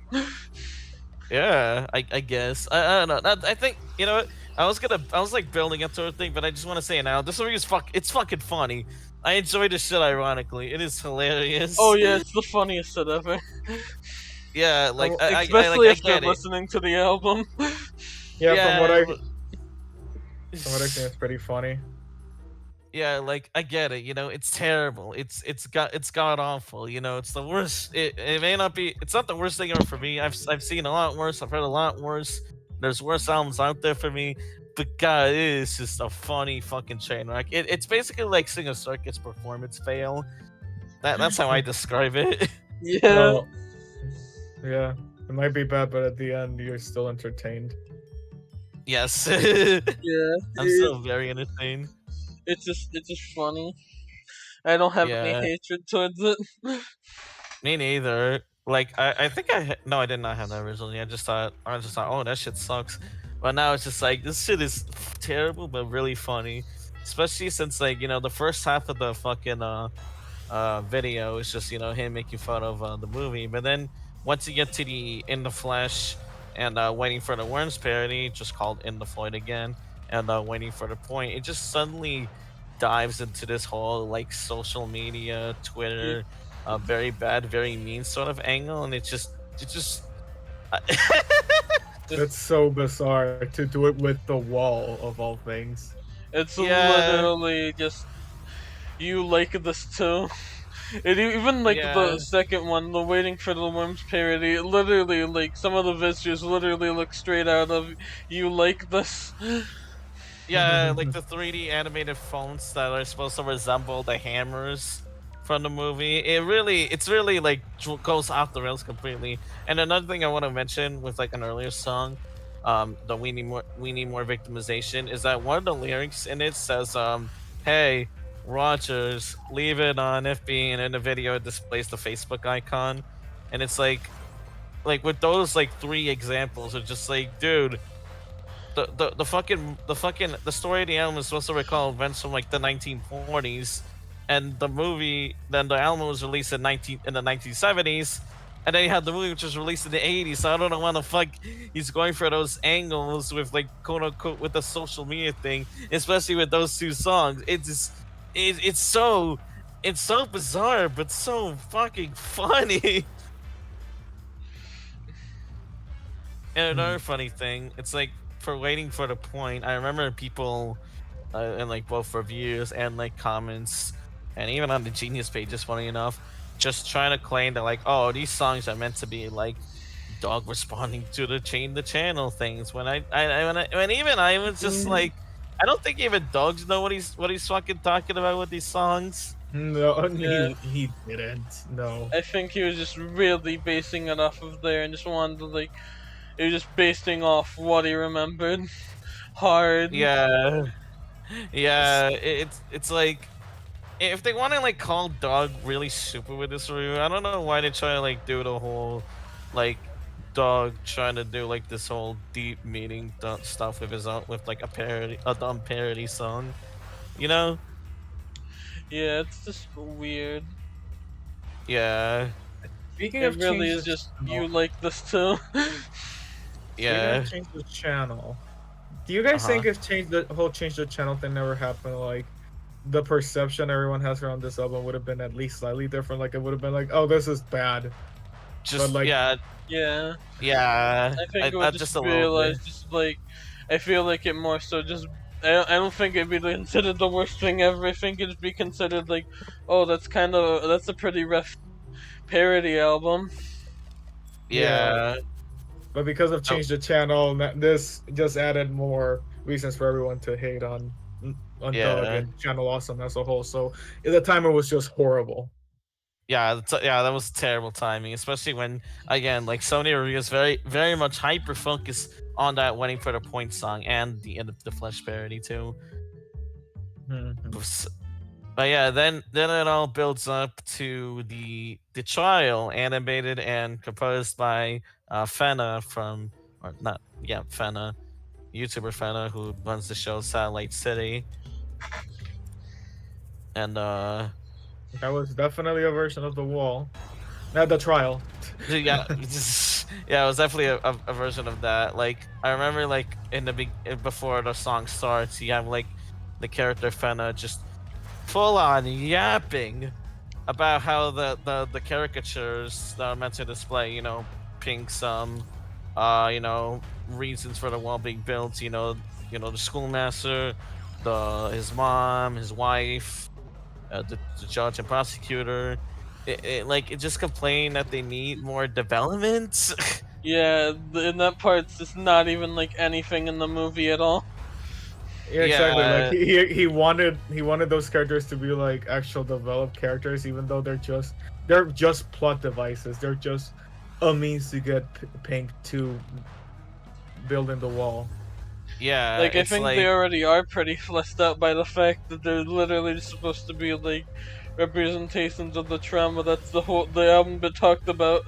yeah, I guess I don't know. I think you know what? I was like building up to a thing, but I just want to say it now. This movie is it's fucking funny. I enjoy this shit. Ironically, it is hilarious. Oh yeah, it's the funniest shit ever. Yeah, like Especially I after get it. listening to the album. Yeah, from what I but- think, it's pretty funny. Yeah, like I get it. You know, it's terrible. It's god awful. You know, it's the worst. It may not be. It's not the worst thing ever for me. I've seen a lot worse. I've heard a lot worse. There's worse albums out there for me. But God, it is just a funny fucking train wreck. It's basically like Singer Circus performance fail. That's how I describe it. Yeah. Well, yeah, it might be bad, but at the end, you're still entertained. Yes. Yeah. I'm still very entertained. It's just funny. I don't have any Yeah. hatred towards it. Me neither. Like I think no, I did not have that originally. I just thought oh, that shit sucks. But now it's just like this shit is terrible but really funny, especially since like you know the first half of the fucking video is just you know him making fun of the movie, but then once you get to the In the Flesh and Waiting for the Worms parody, just called In the Floyd again, and Waiting for the Point, it just suddenly dives into this whole like social media, Twitter, very bad, very mean sort of angle, and it just It's so bizarre to do it with the wall of all things. It's Yeah. literally just you like this too. And even like Yeah, the second one, the waiting for the worms parody, it literally like some of the visuals literally look straight out of You Like This. yeah, like the 3D animated fonts that are supposed to resemble the hammers from the movie. It's really like goes off the rails completely. And another thing I want to mention with like an earlier song, the we need more victimization, is that one of the lyrics in it says, hey, Rogers, leave it on FB, and in the video it displays the Facebook icon, and it's like with those like three examples, are just like, dude, the story of the album is supposed to recall events from like the 1940s, and the album was released in the 1970s, and then you had the movie which was released in the 80s. So I don't know why the fuck he's going for those angles with like quote unquote with the social media thing, especially with those two songs. It's so bizarre but so fucking funny. And another funny thing, it's like for waiting for the point. I remember people in like both reviews and like comments, and even on the Genius pages, funny enough, just trying to claim that like, oh, these songs are meant to be like dog responding to the channel things. When even I was just like, I don't think even dogs know what he's fucking talking about with these songs. No, Yeah. he didn't. No. I think he was just really basing it off of there and just wanted to like he was just basing off what he remembered hard. Yeah, yeah. It's like if they want to like call Dog really super with this review, I don't know why they try to like do the whole like Dog trying to do like this whole deep meaning stuff with his own with like a dumb parody song, you know? Yeah, it's just weird. Yeah, Speaking It of really change is the just channel, you like this too. yeah, change the channel. Do you uh guys huh. think if change the channel thing never happened, like the perception everyone has around this album would have been at least slightly different? Like it would have been like, oh, this is bad. But Just like, Yeah, yeah. I think it would I just just a little bit. realize just like I feel like it more so just I don't think it'd be considered the worst thing ever. I think it'd be considered like, oh, that's a pretty rough parody album. yeah. Yeah. But because of Oh, change the channel, this just added more reasons for everyone to hate on Doug yeah. and Channel Awesome as a whole. So the timer was just horrible. Yeah, yeah, that was terrible timing, especially when again, like Sony reviews very much hyper focus on that "Waiting for the Point" song and the end of the Flesh parody too. Mhm. S- But yeah, then it all builds up to the trial, animated and composed by Fena from or not yeah Fena, YouTuber Fena, who runs the show Satellite City, and That was definitely a version of the wall. Not the trial. yeah, yeah, it was definitely a version of that. Like I remember, like before the song starts, you have like the character Fena just full on yapping about how the caricatures that are meant to display, Pink's reasons for the wall being built. The schoolmaster, the his mom, his wife, the judge and prosecutor. It just complained that they need more development. Yeah, in that part's just not even like anything in the movie at all. Yeah, exactly. Like Yeah, he wanted those characters to be like actual developed characters, even though they're just plot devices. They're just a means to get Pink to build in the wall. yeah, Like I it's think they like already are pretty fleshed out by the fact that they're literally just supposed to be like representations of the trauma that's the album been talked about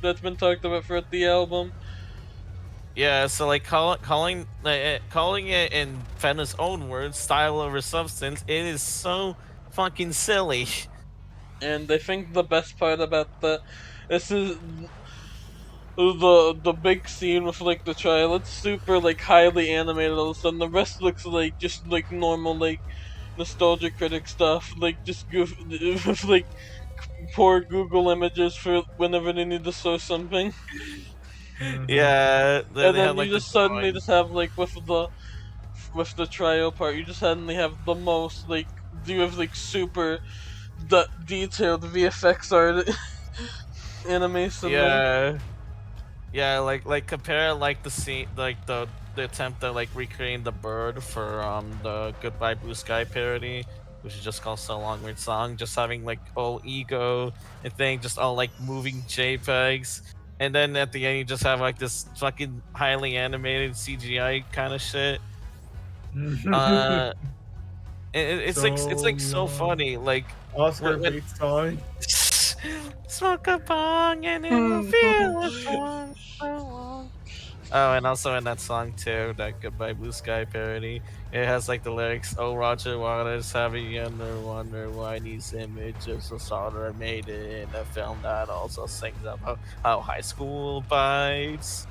that's been talked about throughout the album. yeah, so like calling it in Fena's own words, style over substance. It is so fucking silly. And I think the best part about this is the big scene with like the trial. It's super like highly animated all of a sudden. The rest looks like just like normal like nostalgia critic stuff, like just goof with like poor Google images for whenever they need to show something. Hmm. Yeah, And they had then you like the just suddenly drawing. just have like with the trial part, you just suddenly have the most like you have like super the detailed VFX art animation there. Yeah, yeah, like compare like the scene, like the attempt at like recreating the bird for the Goodbye Blue Sky parody, which is just called So Long Weird Song, just having like all ego and thing, just all like moving JPEGs, and then at the end you just have like this fucking highly animated CGI kind of shit. Uh, it's So like so long. funny, like Oscar when Bates song. smoke a bong and it will feel strong so long. Oh, and also in that song too, that Goodbye Blue Sky parody, it has like the lyrics, "Oh Roger Waters, have you ever wonder why these images of solder are made in a film that also sings about how high school bites."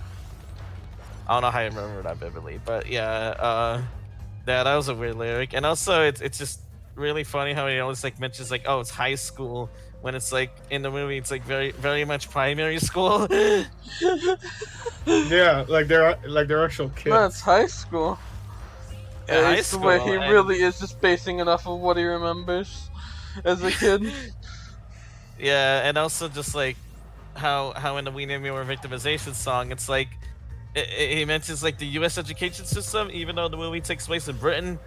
I don't know how I remember that vividly, but yeah, that was a weird lyric, and also it's just really funny how he always like mentions like, "Oh, it's high school," when it's like in the movie it's like very much primary school. Yeah, like they're actual No, it's kids. high school. Yeah, high It's the way school, he and really is just basing it off of what he remembers as a kid. yeah, and also just like how in the We Need More Victimization song, it's like he mentions like the U.S. education system, even though the movie takes place in Britain.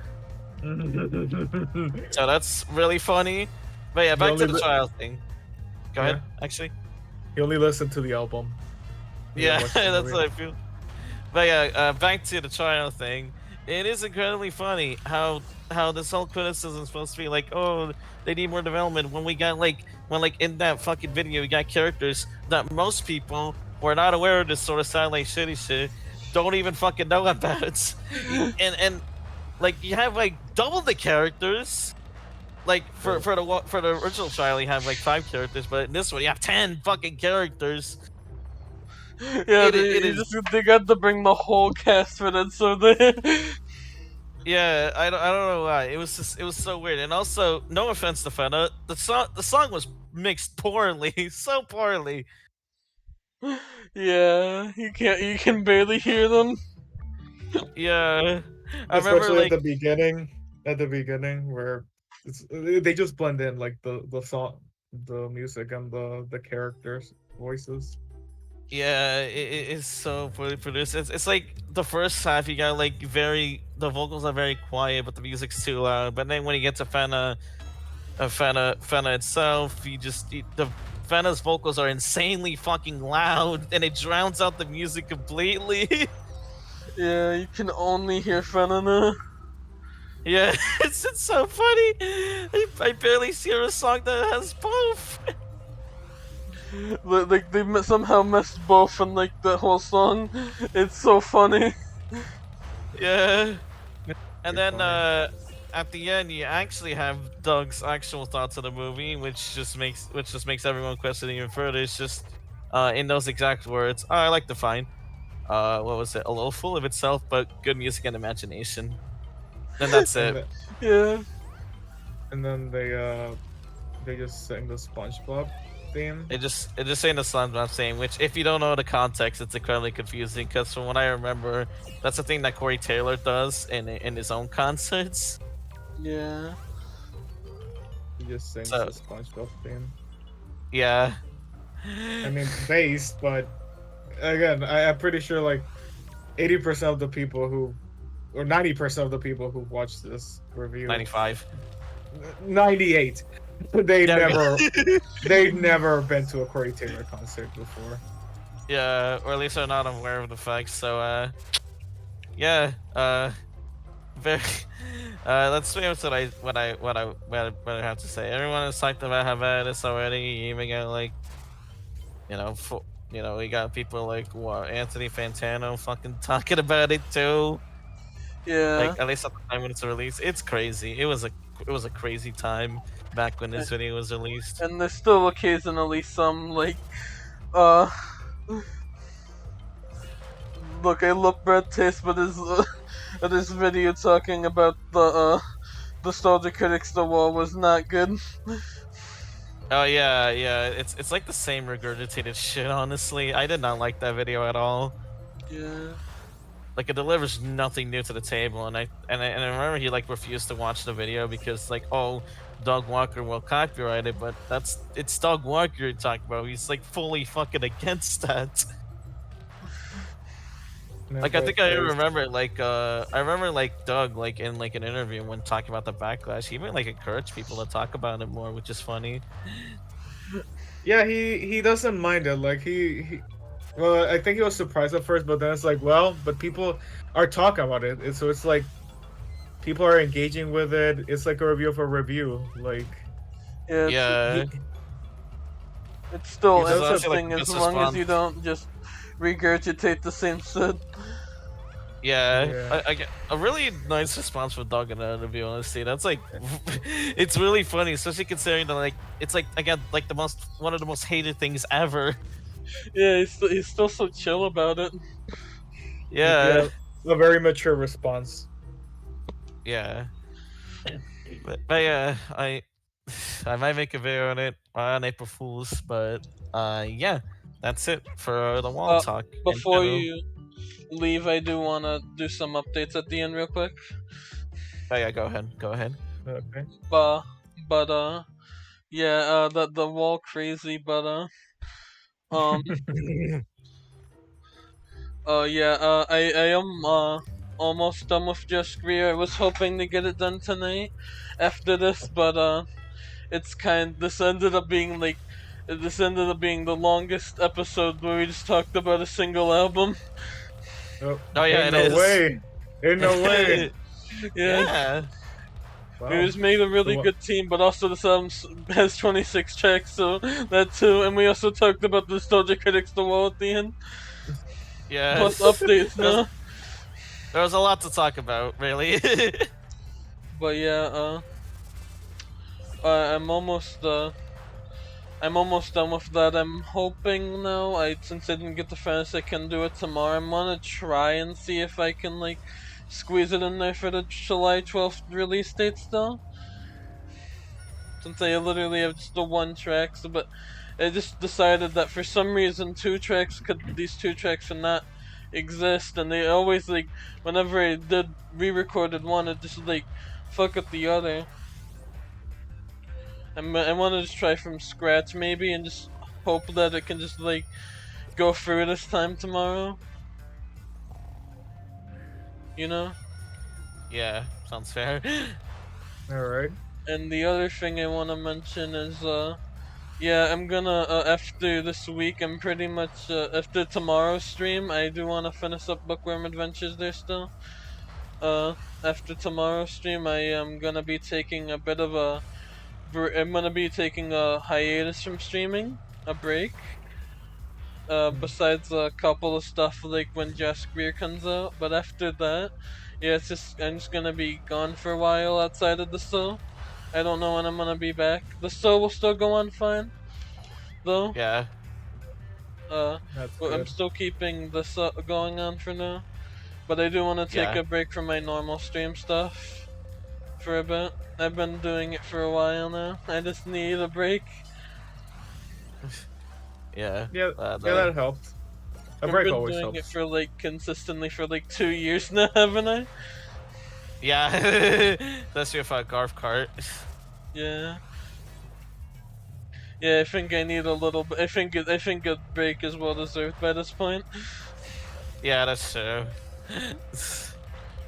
So that's really funny. But yeah, He back to only the child thing. Go yeah, ahead, actually. he only listened to the album. He didn't Yeah, watch the that's movie. what I feel. But yeah, back to the trial thing. It is incredibly funny how this whole criticism is supposed to be like, oh, they need more development. When we got when like in that fucking video, we got characters that most people who are not aware of this sort of satellite shitty shit don't even fucking know about. And like you have like double the characters. Like for the original trial, you have like 5 characters, but in this one, you have 10 fucking characters. Yeah, It is. they got to bring the whole cast for that, so they. Yeah, I don't know why. It was so weird. And also, no offense to Fena, the song was mixed poorly, so poorly. Yeah, you can barely hear them. Yeah. I remember Especially like at the beginning where they just blend in like the song, the music, and the characters' voices. yeah, it is so poorly produced. It's like the first half you got like the vocals are very quiet, but the music's too loud. But then when you get to Fena itself, the Fena's vocals are insanely fucking loud, and it drowns out the music completely. Yeah, you can only hear Fenana. Yeah, it's so funny. I barely hear a song that has both. Like they somehow messed both in like the whole song. It's so funny. Yeah, and Pretty then funny. at the end you actually have Doug's actual thoughts of the movie, which just makes everyone question even further. It's just in those exact words. Oh, I like the fine. What was it? A little full of itself, but good music and imagination. And that's And it. the, Yeah. and then they just sing the SpongeBob theme. It just saying the song I'm saying, which if you don't know the context, it's incredibly confusing. Because from what I remember, that's the thing that Corey Taylor does in his own concerts. Yeah. He just sings So the SpongeBob theme. yeah, I mean, based, but again, I'm pretty sure like 80% of the people who, or 90% of the people who watched this review, 95. 98, they Yeah, never, they've never been to a Corey Taylor concert before. yeah, or at least they're not aware of the facts. So yeah, very. Let's see what I have to say. Everyone has talked about how bad it is already. You even got like, you know, we got people like what Anthony Fantano fucking talking about it too. Yeah. Like at least at the time when it's released, it's crazy. It was a crazy time back when this video was released. And there's still occasionally some like uh look, I love Brad Taste, but this video talking about the Nostalgia Critics The Wall was not good. Oh yeah, yeah. It's like the same regurgitated shit. Honestly, I did not like that video at all. Yeah. Like it delivers nothing new to the table, and I remember he like refused to watch the video because like, oh, Dog Walker will copyright it, but it's Dog Walker you're talking about. He's like fully fucking against that. Yeah, Like I but think I there's- remember I remember like Doug like in like an interview when talking about the backlash, he even like encouraged people to talk about it more, which is funny. yeah, he doesn't mind it. Like well, I think he was surprised at first, but then it's like, well, but people are talking about it, so it's like people are engaging with it. It's like a review of a review. Like Yeah, Yeah, it's still He's also honestly like interesting the as best long as response. you don't just regurgitate the same shit. Yeah, Yeah. I get a really nice response from Doug in that interview. Honestly, that's like, it's really funny, especially considering that like it's like again like one of the most hated things ever. Yeah, he's still so chill about it. Yeah, Yeah, a very mature response. yeah. But yeah, I might make a video on it on April Fools, but yeah, that's it for the wall Uh, talk in before general. you leave, I do wanna do some updates at the end real quick. Oh yeah, go ahead. Okay. But but yeah, the wall crazy, but um yeah, I am almost done with Just Greer. I was hoping to get it done tonight after this, but this ended up being the longest episode where we just talked about a single album. Oh, Oh yeah, in it no is. way. In no way. Yeah, Yeah, we Wow. just made a So really what? good team, but also this album has 26 tracks, so that too. And we also talked about the Nostalgia Critics The Wall at the end, yeah. plus updates There's now. there was a lot to talk about, really. But yeah, I'm almost done with that. I'm hoping now. Since I didn't get the finish, I can do it tomorrow. I'm gonna try and see if I can like squeeze it in there for the July 12th release date still. Since I literally have just the one track, but I just decided that for some reason these two tracks could not exist, and they always like whenever I did re-recorded one, it just like fuck up the other. I want to just try from scratch maybe and just hope that it can just like go through this time tomorrow. You know? Yeah, sounds fair. All right. And the other thing I want to mention is yeah, I'm gonna after this week I'm pretty much after tomorrow's stream I do want to finish up Bookworm Adventures there still. After tomorrow's stream I am gonna be taking a bit of I'm gonna be taking a hiatus from streaming, a break. Besides a couple of stuff like when Just Greer comes out, but after that, yeah, I'm just gonna be gone for a while outside of the show. I don't know when I'm gonna be back. The show will still go on fine, though. Yeah, That's But I'm good. still keeping the show going on for now. But I do want to take yeah, a break from my normal stream stuff for a bit. I've been doing it for a while now. I just need a break. yeah. Yeah, Uh, yeah, the- that helped. A I've break been always doing it helps. for like consistently for like 2 years now, haven't I? yeah. That's your Kart. Yeah. Yeah, I think I need a little bit. I think a break is well deserved by this point. Yeah, that's true.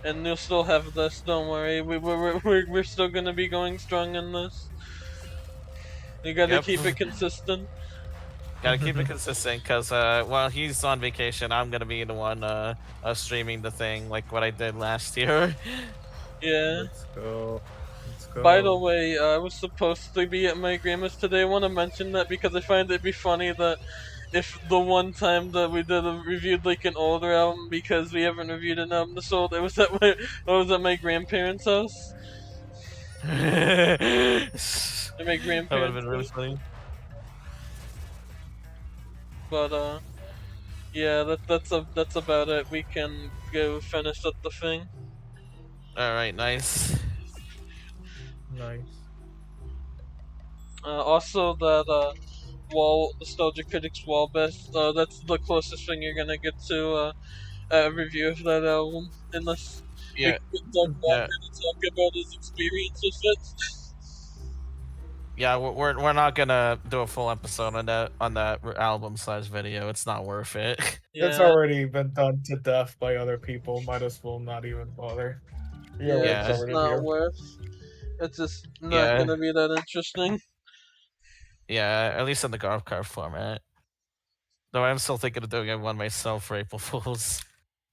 And you'll still have this. Don't worry. We're still gonna be going strong in this. You gotta Yep. keep it consistent. Gotta keep it consistent, cause while he's on vacation, I'm gonna be the one streaming the thing like what I did last year. Yeah. Let's go. Let's go. By the way, I was supposed to be at my grandma's today. I want to mention that because I find it'd be funny that if the one time that we reviewed like an older album because we haven't reviewed an album this old, it was at my grandparents' house. That At my would have grandparents' been really house. funny. But yeah, that's about it. We can go finish up the thing. All right, nice. Nice. Also that wall nostalgia critics wall best. That's the closest thing you're gonna get to a review of that album, unless we Yeah, get Doug yeah. Walker to talk about his experience with it. Yeah, we're not gonna do a full episode on that album size video. It's not worth it. It's Yeah, already been done to death by other people. Might as well not even bother. Your yeah, it's work's Yeah, just already not here. worth. It's just not yeah, gonna be that interesting. yeah. At least in the golf cart format. Though I'm still thinking of doing one myself for April Fools.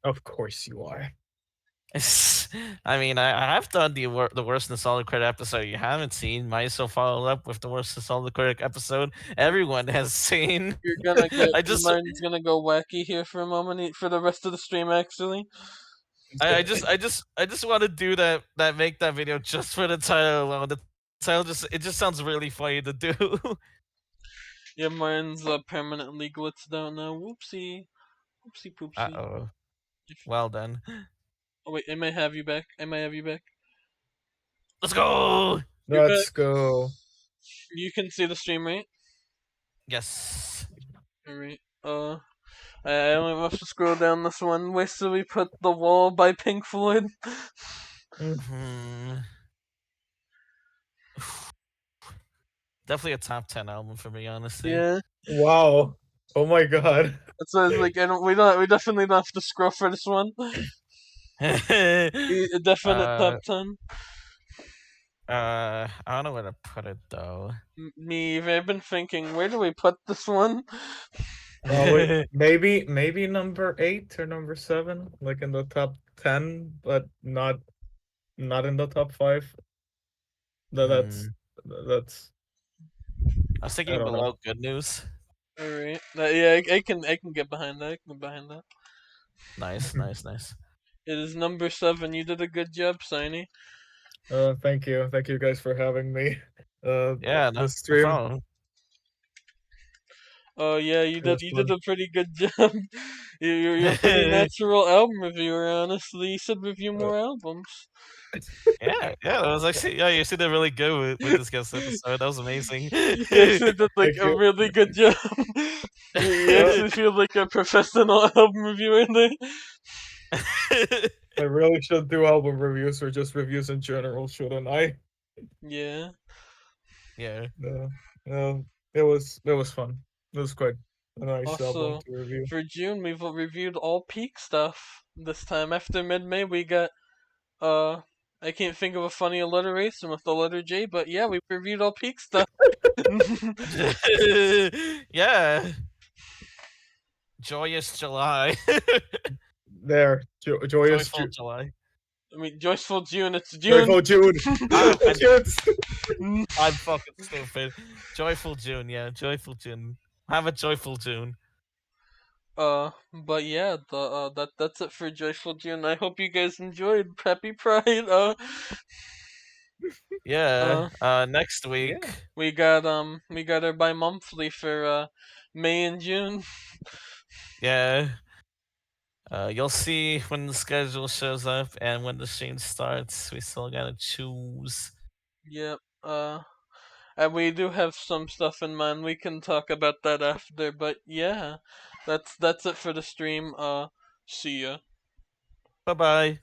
Of course you are. I mean, I have done the worst in Solid Critic episode you haven't seen. Might as well follow up with the worst in Solid Critic episode everyone has seen. You're gonna get I your just mind's gonna go wacky here for a moment, for the rest of the stream. Actually, I just want to do that make that video just for the title alone. The title just sounds really funny to do. your mind's permanently glitched out now. Whoopsie, whoopsie poopsie. Oh. Well done. Oh wait, I might have you back. I might have you back. Let's go. You're back. Let's go. You can see the stream, right? Yes. Alright. I only have to scroll down this one. Where should we put The Wall by Pink Floyd? Hmm. Definitely a top 10 album for me, honestly. Yeah. Wow. Oh my god. That's why it's like we definitely don't have to scroll for this one. A definite top uh, 10. I don't know where to put it though. Me, I've been thinking, where do we put this one? Wait, maybe number 8 or number 7, like in the top 10, but not in the top 5. That Hmm. that's I was I thinking don't know. below Good News. Alright. Yeah, I can get behind that. I can get behind that. Nice, nice, nice. It is number 7. You did a good job, Signy. Thank you guys for having me. Yeah, The no stream problem. Oh yeah, was you did fun. a pretty good job. You're a pretty natural album reviewer, honestly. You should review Uh, more albums. Yeah, that was actually yeah. You did really good with this guest episode. That was amazing. You actually did like Thank a you. really good job. You Uh, actually feel like a professional album reviewer there. I really should do album reviews or just reviews in general, shouldn't I? Yeah. Yeah. It was fun. It was quite a nice album Also, to review. for June, we've reviewed all peak stuff. This time, after mid May, we got uh. I can't think of a funny alliteration with the letter J, but yeah, we reviewed all peak stuff. Yeah. Joyous July. There, joyous Joyful July. I mean, Joyful June, it's June. Joyful June. I'm, Kids. I'm fucking stupid. Joyful June, yeah. Joyful June. Have a joyful June. But yeah, that's it for Joyful June. I hope you guys enjoyed Happy Pride. Yeah. Next week. Yeah. We got our bi-monthly for May and June. Yeah. You'll see when the schedule shows up and when the stream starts. We still gotta choose. Yep. And we do have some stuff in mind. We can talk about that after. But yeah, that's it for the stream. See ya. Bye bye.